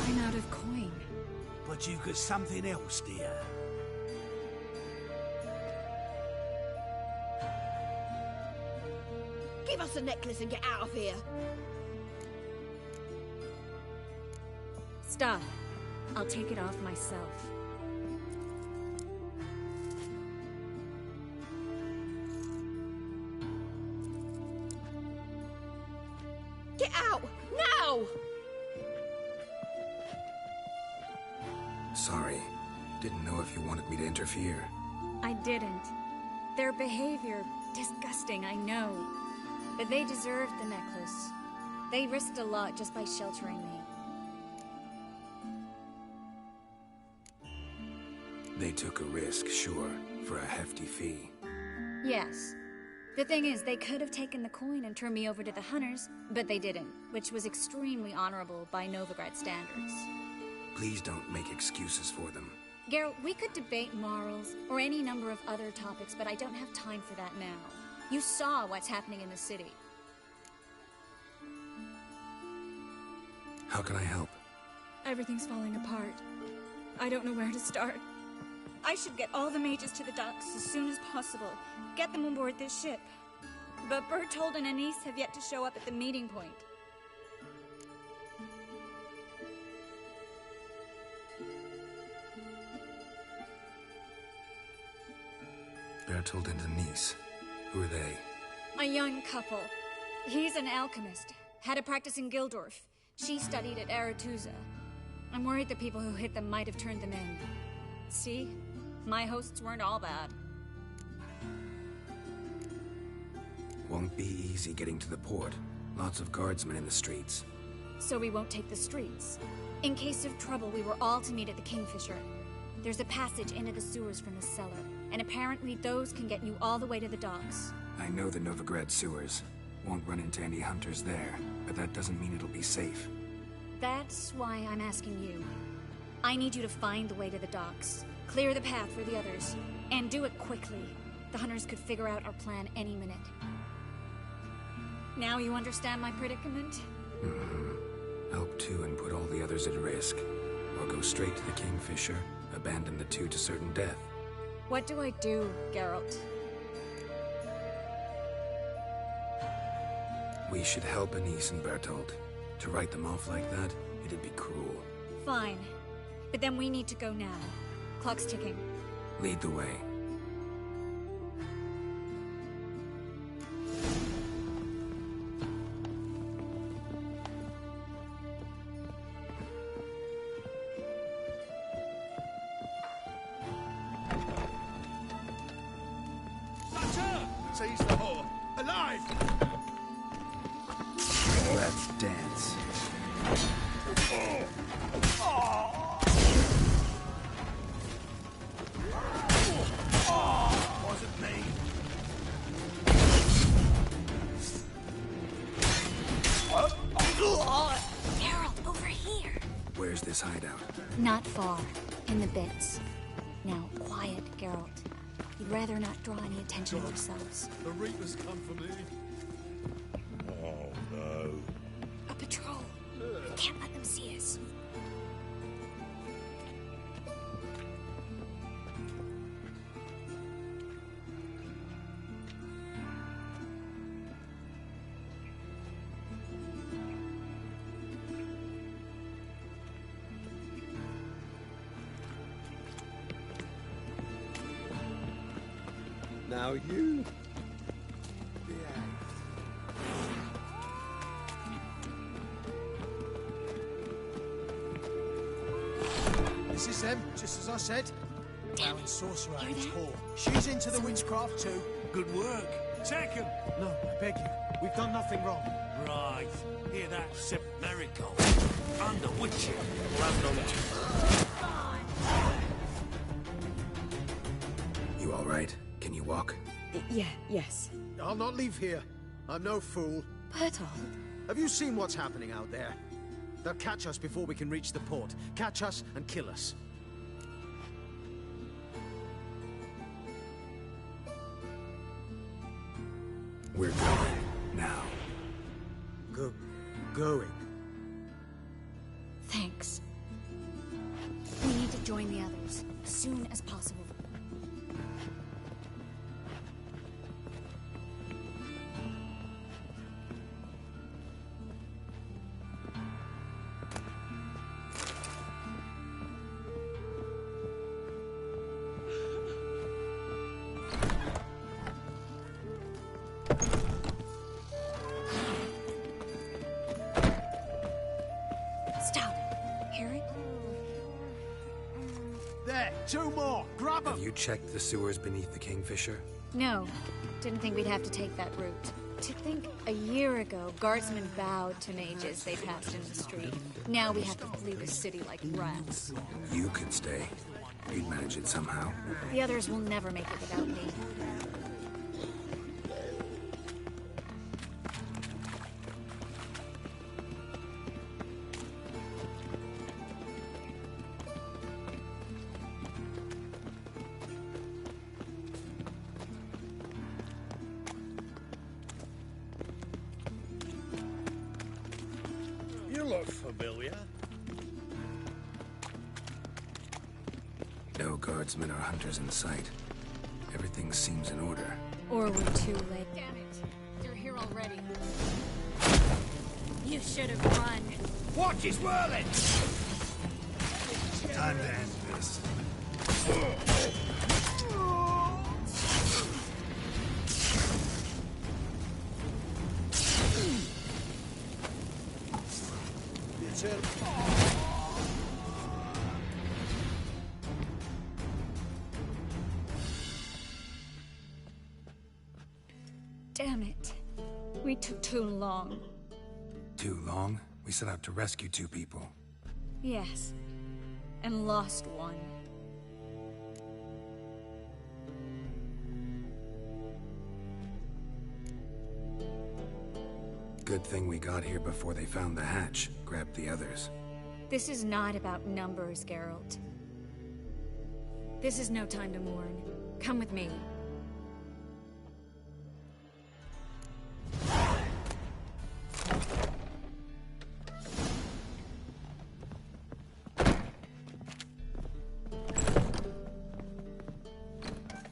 I'm out of coin. But you've got something else, dear. Give us the necklace and get out of here. Stop. I'll take it off myself. Get out! Now! Sorry. Didn't know if you wanted me to interfere. I didn't. Their behavior, disgusting, I know. But they deserved the necklace. They risked a lot just by sheltering me. They took a risk, sure, for a hefty fee. Yes. The thing is, they could have taken the coin and turned me over to the hunters, but they didn't, which was extremely honorable by Novigrad standards. Please don't make excuses for them. Geralt, we could debate morals, or any number of other topics, but I don't have time for that now. You saw what's happening in the city. How can I help? Everything's falling apart. I don't know where to start. I should get all the mages to the docks as soon as possible. Get them on board this ship. But Bertold and Anise have yet to show up at the meeting point. Bertold and Anise. Who are they? A young couple. He's an alchemist. Had a practice in Gildorf. She studied at Aretuza. I'm worried the people who hit them might have turned them in. See? My hosts weren't all bad. Won't be easy getting to the port. Lots of guardsmen in the streets. So we won't take the streets. In case of trouble, we were all to meet at the Kingfisher. There's a passage into the sewers from the cellar, and apparently those can get you all the way to the docks. I know the Novigrad sewers. Won't run into any hunters there, but that doesn't mean it'll be safe. That's why I'm asking you. I need you to find the way to the docks, clear the path for the others, and do it quickly. The hunters could figure out our plan any minute. Now you understand my predicament? Help two and put all the others at risk. Or go straight to the Kingfisher, abandon the two to certain death. What do I do, Geralt? We should help Anise and Bertold. To write them off like that, it'd be cruel. Fine. But then we need to go now. Clock's ticking. Lead the way. Seize the whore. Alive! Let's dance. Wasn't me. Geralt, over here! Where's this hideout? Not far. In the bits. Now, quiet, Geralt. You'd rather not draw any attention to yourselves. The Reapers come for me. Oh, no. A patrol. We can't let them see us. Now you. This is them, just as I said. Baron Sorcerer and his whore. She's into the witchcraft too. Good work. Take him. No, I beg you. We've done nothing wrong. Right. Hear that, except Marigold. I'm the Witcher. You all right? Can you walk? Yes. I'll not leave here. I'm no fool. Bertold? Have you seen what's happening out there? They'll catch us before we can reach the port. Catch us and kill us. We're going. going. Thanks. We need to join the others as soon as possible. Two more! Grab them! Have you checked the sewers beneath the Kingfisher? No. Didn't think we'd have to take that route. To think a year ago, guardsmen bowed to mages they passed in the street. Now we have to flee the city like rats. You could stay. You'd manage it somehow. The others will never make it without me. You look familiar. No guardsmen or hunters in sight. Everything seems in order. Or we're too late. Damn it. They're here already. You should have run. Watch is whirling! Time to end this. Damn it. We took too long. Too long? We set out to rescue two people. Yes. And lost one. Good thing we got here before they found the hatch. Grabbed the others. This is not about numbers, Geralt. This is no time to mourn. Come with me.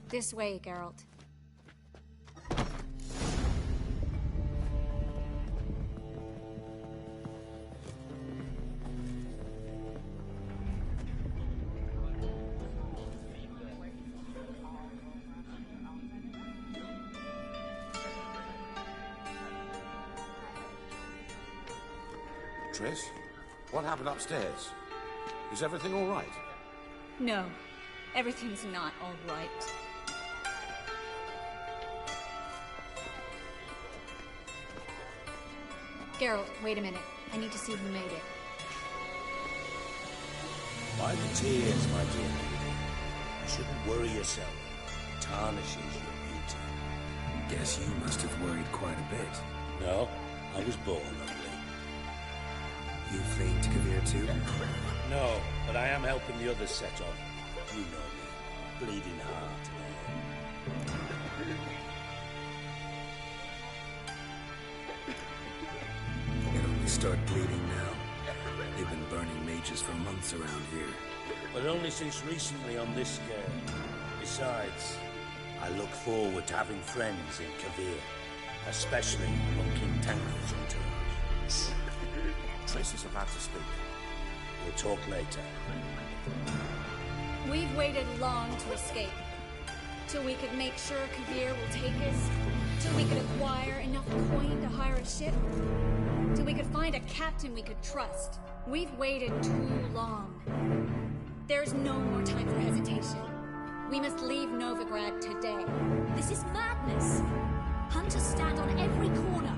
This way, Geralt. Triss, what happened upstairs? Is everything all right? No, everything's not all right. Geralt, wait a minute. I need to see who made it. By the tears, my dear. You shouldn't worry yourself. It tarnishes your beauty. Guess you must have worried quite a bit. No, I was born ugly. You fleeing to Kavir too? No, but I am helping the others set off. You know me. Bleeding heart. It only start bleeding now. They've been burning mages for months around here. But only since recently on this scale. Besides, I look forward to having friends in Kavir. Especially among King Tancred's entourage. Triss is about to speak. We'll talk later. We've waited long to escape. Till we could make sure Kavir will take us. Till we could acquire enough coin to hire a ship. Till we could find a captain we could trust. We've waited too long. There's no more time for hesitation. We must leave Novigrad today. This is madness. Hunters stand on every corner.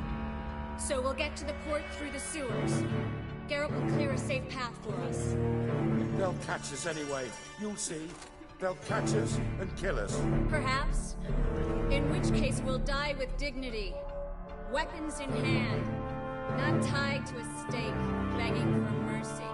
So we'll get to the port through the sewers. Geralt will clear a safe path for us. They'll catch us anyway. You'll see. They'll catch us and kill us. Perhaps. In which case we'll die with dignity. Weapons in hand. Not tied to a stake, begging for mercy.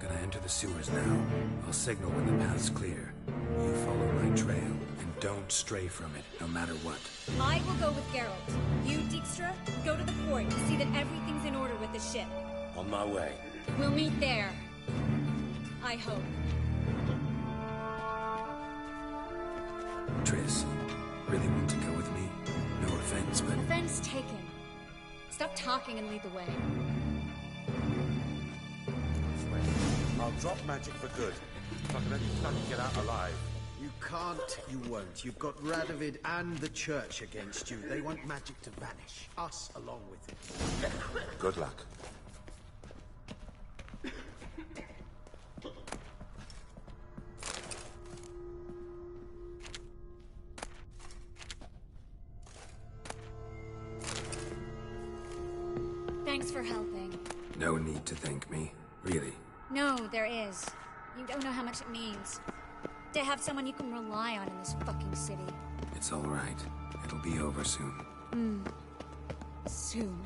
Gonna enter the sewers now. I'll signal when the path's clear. You follow my trail, and Don't stray from it, no matter what. I will go with Geralt. You, Dijkstra, go to the port and see that everything's in order with the ship. On my way. We'll meet there. I hope. Triss, really want to go with me? No offense, but... Offense taken. Stop talking and lead the way. I'll drop magic for good. If I can only fucking get out alive. You can't, you won't. You've got Radovid and the Church against you. They want magic to vanish. Us along with it. Good luck. Thanks for helping. No need to thank me. Really. No, there is. You don't know how much it means. To have someone you can rely on in this fucking city. It's all right. It'll be over soon. Soon.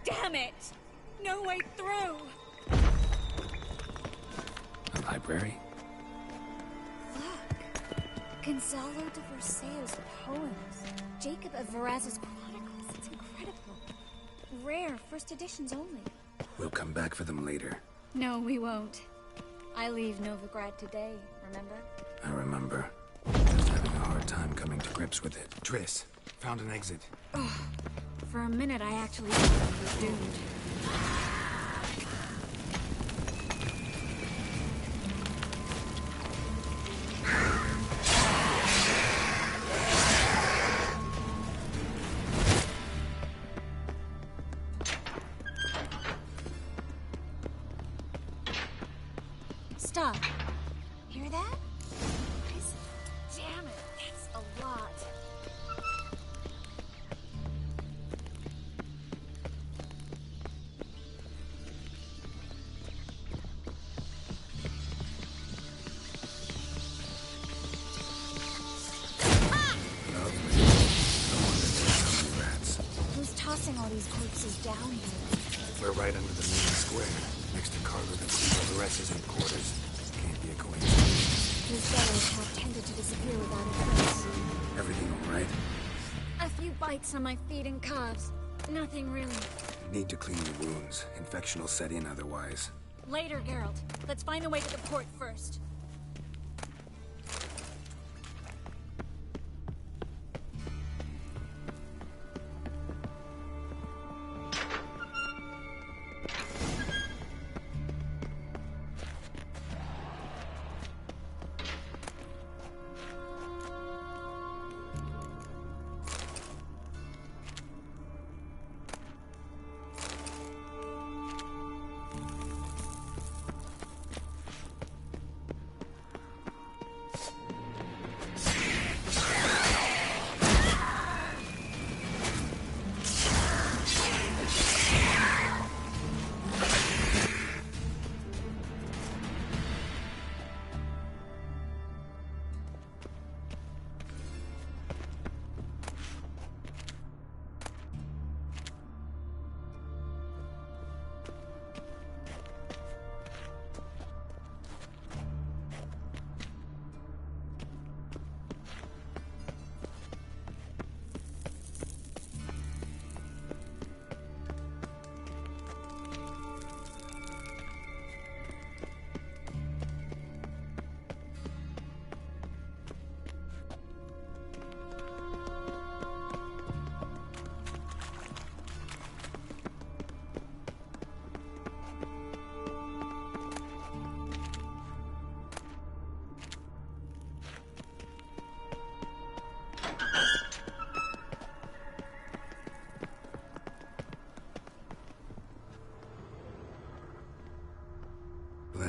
Damn it! No way through! A library? Look. Gonzalo de Versailles' poems. Jacob of Varaz's chronicles. It's incredible. Rare, first editions only. We'll come back for them later. No, we won't. I leave Novigrad today, remember? I remember. Just having a hard time coming to grips with it. Triss, found an exit. Oh, for a minute I actually thought I was doomed. Stop. Hear that? Damn it, that's a lot. Who's tossing all these corpses down here? We're right under the main square, next to Carlo de Varaz's headquarters. Can't be a coincidence. These fellows have tended to disappear without a trace. Everything all right? A few bites on my feet and calves. Nothing really. Need to clean your wounds. Infection will set in otherwise. Later, Geralt. Let's find the way to the port first.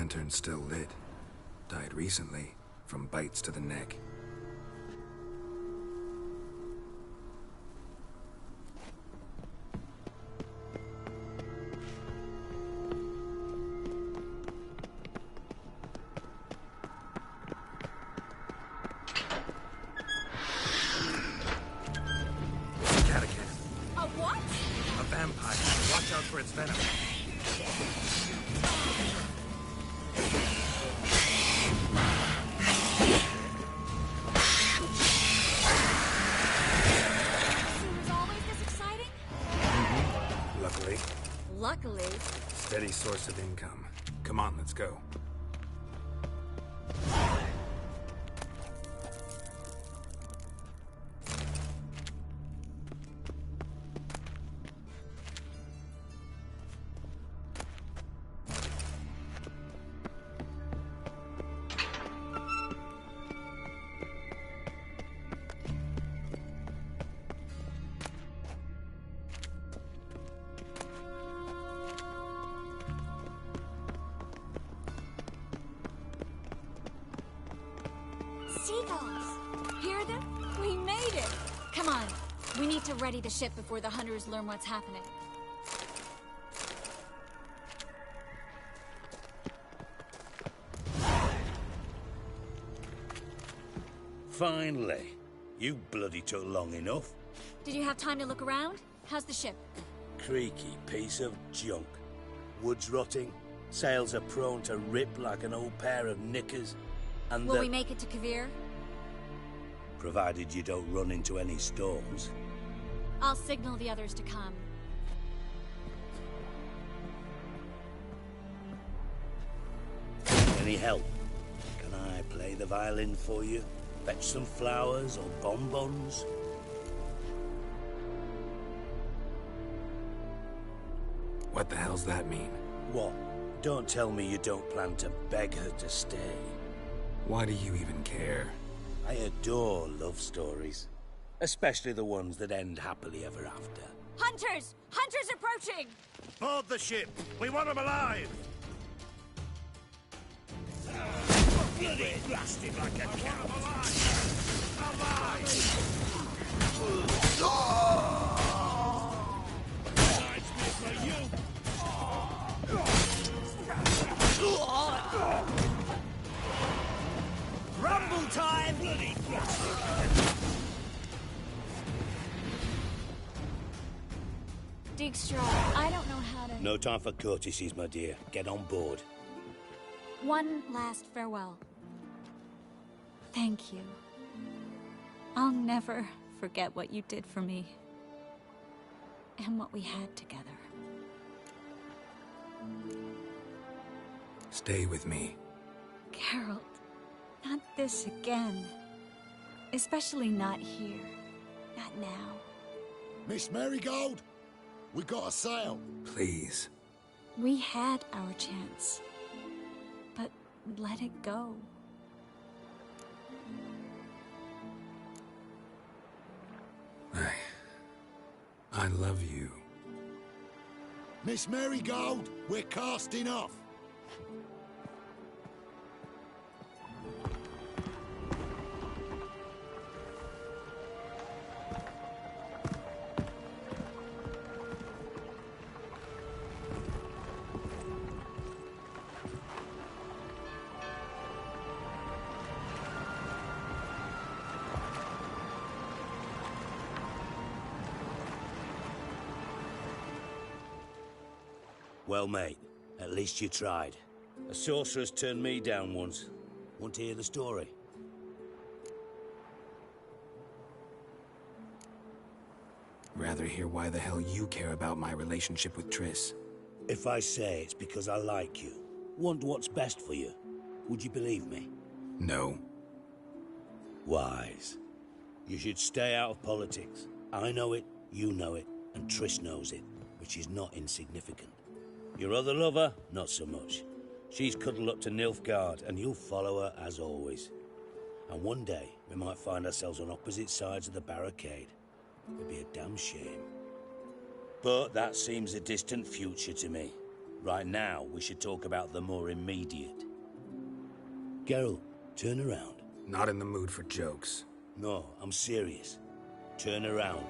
lantern's still lit. Died recently, from bites to the neck. A what? A vampire. Watch out for its venom. Was always this exciting? Luckily, Luckily. steady source of income. Come on, let's go. Seagulls! Hear them? We made it! Come on, we need to ready the ship before the hunters learn what's happening. Finally. You bloody took long enough. Did you have time to look around? How's the ship? Creaky piece of junk. Wood's rotting, sails are prone to rip like an old pair of knickers, and Will we make it to Kavir? provided you don't run into any storms. I'll signal the others to come. Any help? Can I play the violin for you? Fetch some flowers or bonbons? What the hell's that mean? What? Don't tell me you don't plan to beg her to stay. Why do you even care? I adore love stories. Especially the ones that end happily ever after. Hunters! Hunters approaching! Board the ship! We want them alive! Bloody blasted like a cow! Alive! Rumble time! Dijkstra, I don't know how to... No time for courtesies, my dear. Get on board. One last farewell. Thank you. I'll never forget what you did for me. And what we had together. Stay with me. Geralt, not this again. Especially not here. Not now. Miss Marigold, we got a sail. Please. We had our chance. But let it go. I love you. Miss Marigold, we're casting off. Well, mate, at least you tried. A sorceress turned me down once. Want to hear the story? Rather hear why the hell you care about my relationship with Triss. If I say it's because I like you, want what's best for you, would you believe me? No. Wise. You should stay out of politics. I know it, you know it, and Triss knows it, which is not insignificant. Your other lover, not so much. She's cuddled up to Nilfgaard, and you'll follow her as always. And one day, we might find ourselves on opposite sides of the barricade. It'd be a damn shame. But that seems a distant future to me. Right now, we should talk about the more immediate. Geralt, turn around. Not in the mood for jokes. No, I'm serious. Turn around.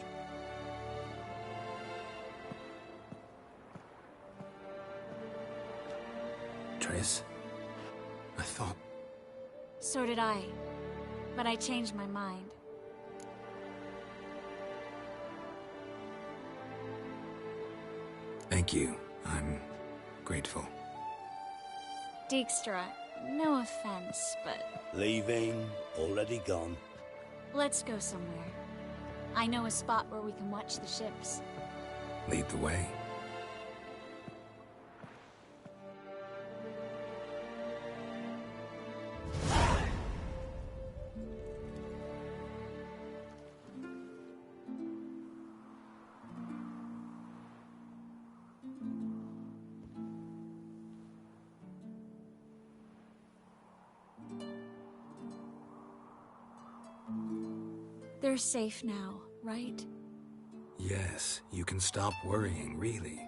Triss? I thought... So did I. But I changed my mind. Thank you. I'm grateful. Dijkstra, no offense, but... Leaving, already gone. Let's go somewhere. I know a spot where we can watch the ships. Lead the way. They're safe now, right? Yes, you can stop worrying, really.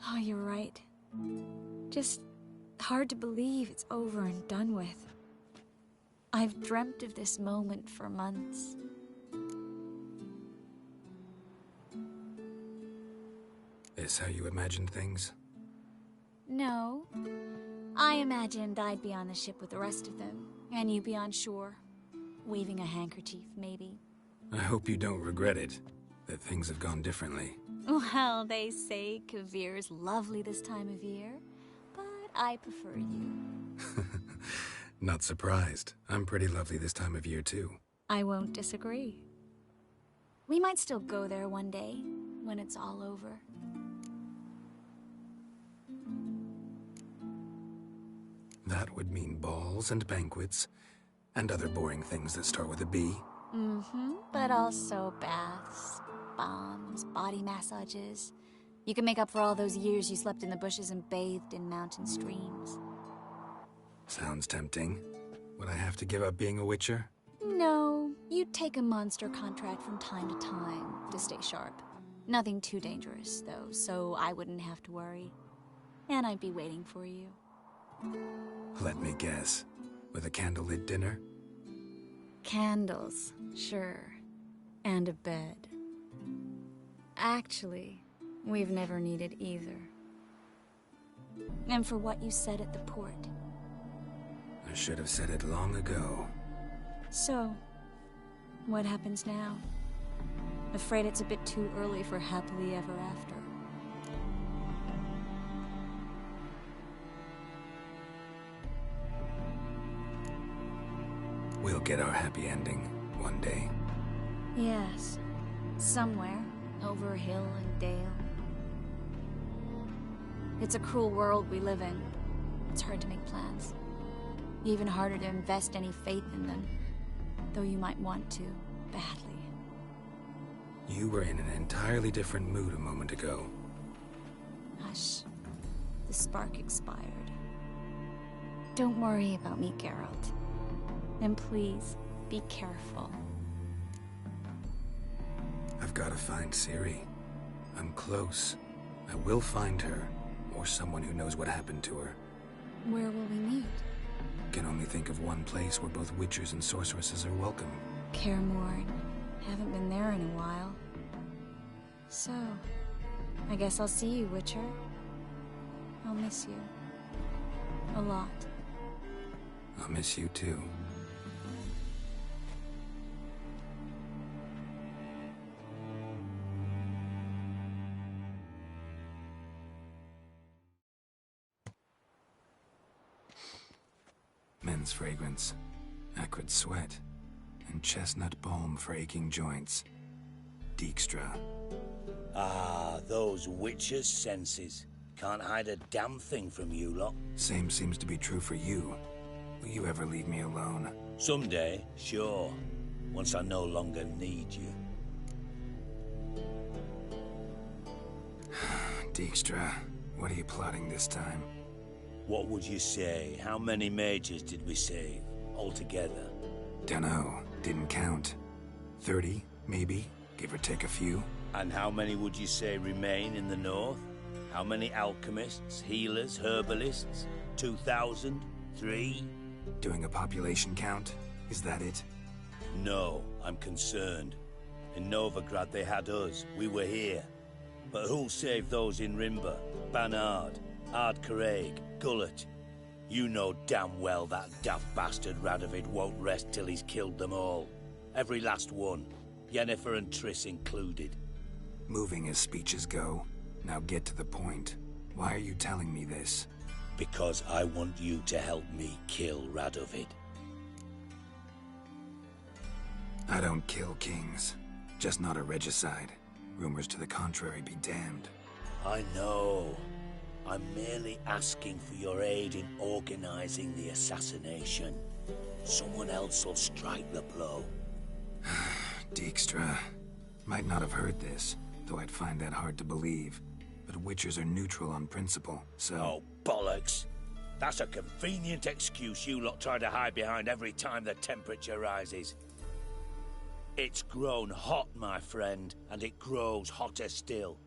Oh, you're right. Just hard to believe it's over and done with. I've dreamt of this moment for months. Is how you imagined things? No. I imagined I'd be on the ship with the rest of them, and you be on shore. Waving a handkerchief, maybe. I hope you don't regret it, that things have gone differently. Well, they say Kavir's lovely this time of year, but I prefer you. Not surprised. I'm pretty lovely this time of year, too. I won't disagree. We might still go there one day, when it's all over. That would mean balls and banquets, and other boring things that start with a B. Mm-hmm, but also baths, bombs, body massages. You can make up for all those years you slept in the bushes and bathed in mountain streams. Sounds tempting. Would I have to give up being a witcher? No, you'd take a monster contract from time to time to stay sharp. Nothing too dangerous, though, so I wouldn't have to worry. And I'd be waiting for you. Let me guess. With a candlelit dinner? Candles, sure. And a bed. Actually, we've never needed either. And for what you said at the port. I should have said it long ago. So, what happens now? Afraid it's a bit too early for happily ever after. We'll get our happy ending one day. Yes. Somewhere, over hill and dale. It's a cruel world we live in. It's hard to make plans. Even harder to invest any faith in them. Though you might want to, badly. You were in an entirely different mood a moment ago. Hush. The spark expired. Don't worry about me, Geralt. And please, be careful. I've got to find Ciri. I'm close. I will find her, or someone who knows what happened to her. Where will we meet? Can only think of one place where both witchers and sorceresses are welcome. Kaer Morhen. Haven't been there in a while. So, I guess I'll see you, Witcher. I'll miss you. A lot. I'll miss you too. Men's fragrance, acrid sweat, and chestnut balm for aching joints. Dijkstra. Ah, those witches' senses. Can't hide a damn thing from you lot. Same seems to be true for you. Will you ever leave me alone? Someday, sure. Once I no longer need you. Dijkstra, what are you plotting this time? What would you say? How many mages did we save, altogether? Dunno. Didn't count. 30, maybe, give or take a few. And how many would you say remain in the north? How many alchemists, healers, herbalists? 2,000? 3? Doing a population count? Is that it? No, I'm concerned. In Novigrad they had us. We were here. But who'll save those in Rimba? Banard, Ardcaraig, Gullet? You know damn well that daft bastard Radovid won't rest till he's killed them all. Every last one. Yennefer and Triss included. Moving as speeches go. Now get to the point. Why are you telling me this? Because I want you to help me kill Radovid. I don't kill kings. Just not a regicide. Rumors to the contrary be damned. I know. I'm merely asking for your aid in organizing the assassination. Someone else will strike the blow. Dijkstra. Might not have heard this, though I'd find that hard to believe. But Witchers are neutral on principle, so... Oh, bollocks! That's a convenient excuse you lot try to hide behind every time the temperature rises. It's grown hot, my friend, and it grows hotter still.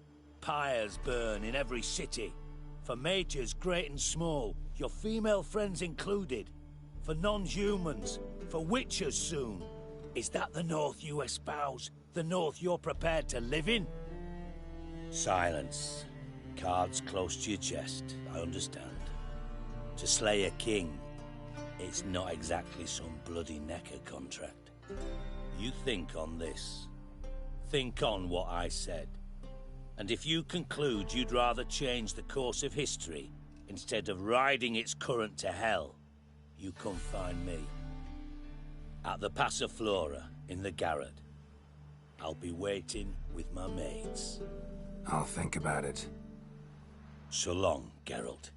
Pyres burn in every city. For mages great and small, your female friends included. For non-humans, for Witchers soon. Is that the North you espouse? The North you're prepared to live in? Silence. Cards close to your chest, I understand. To slay a king, it's not exactly some bloody necker contract. You think on this. Think on what I said. And if you conclude you'd rather change the course of history instead of riding its current to hell, you come find me. At the Passiflora in the garret. I'll be waiting with my mates. I'll think about it. So long, Geralt.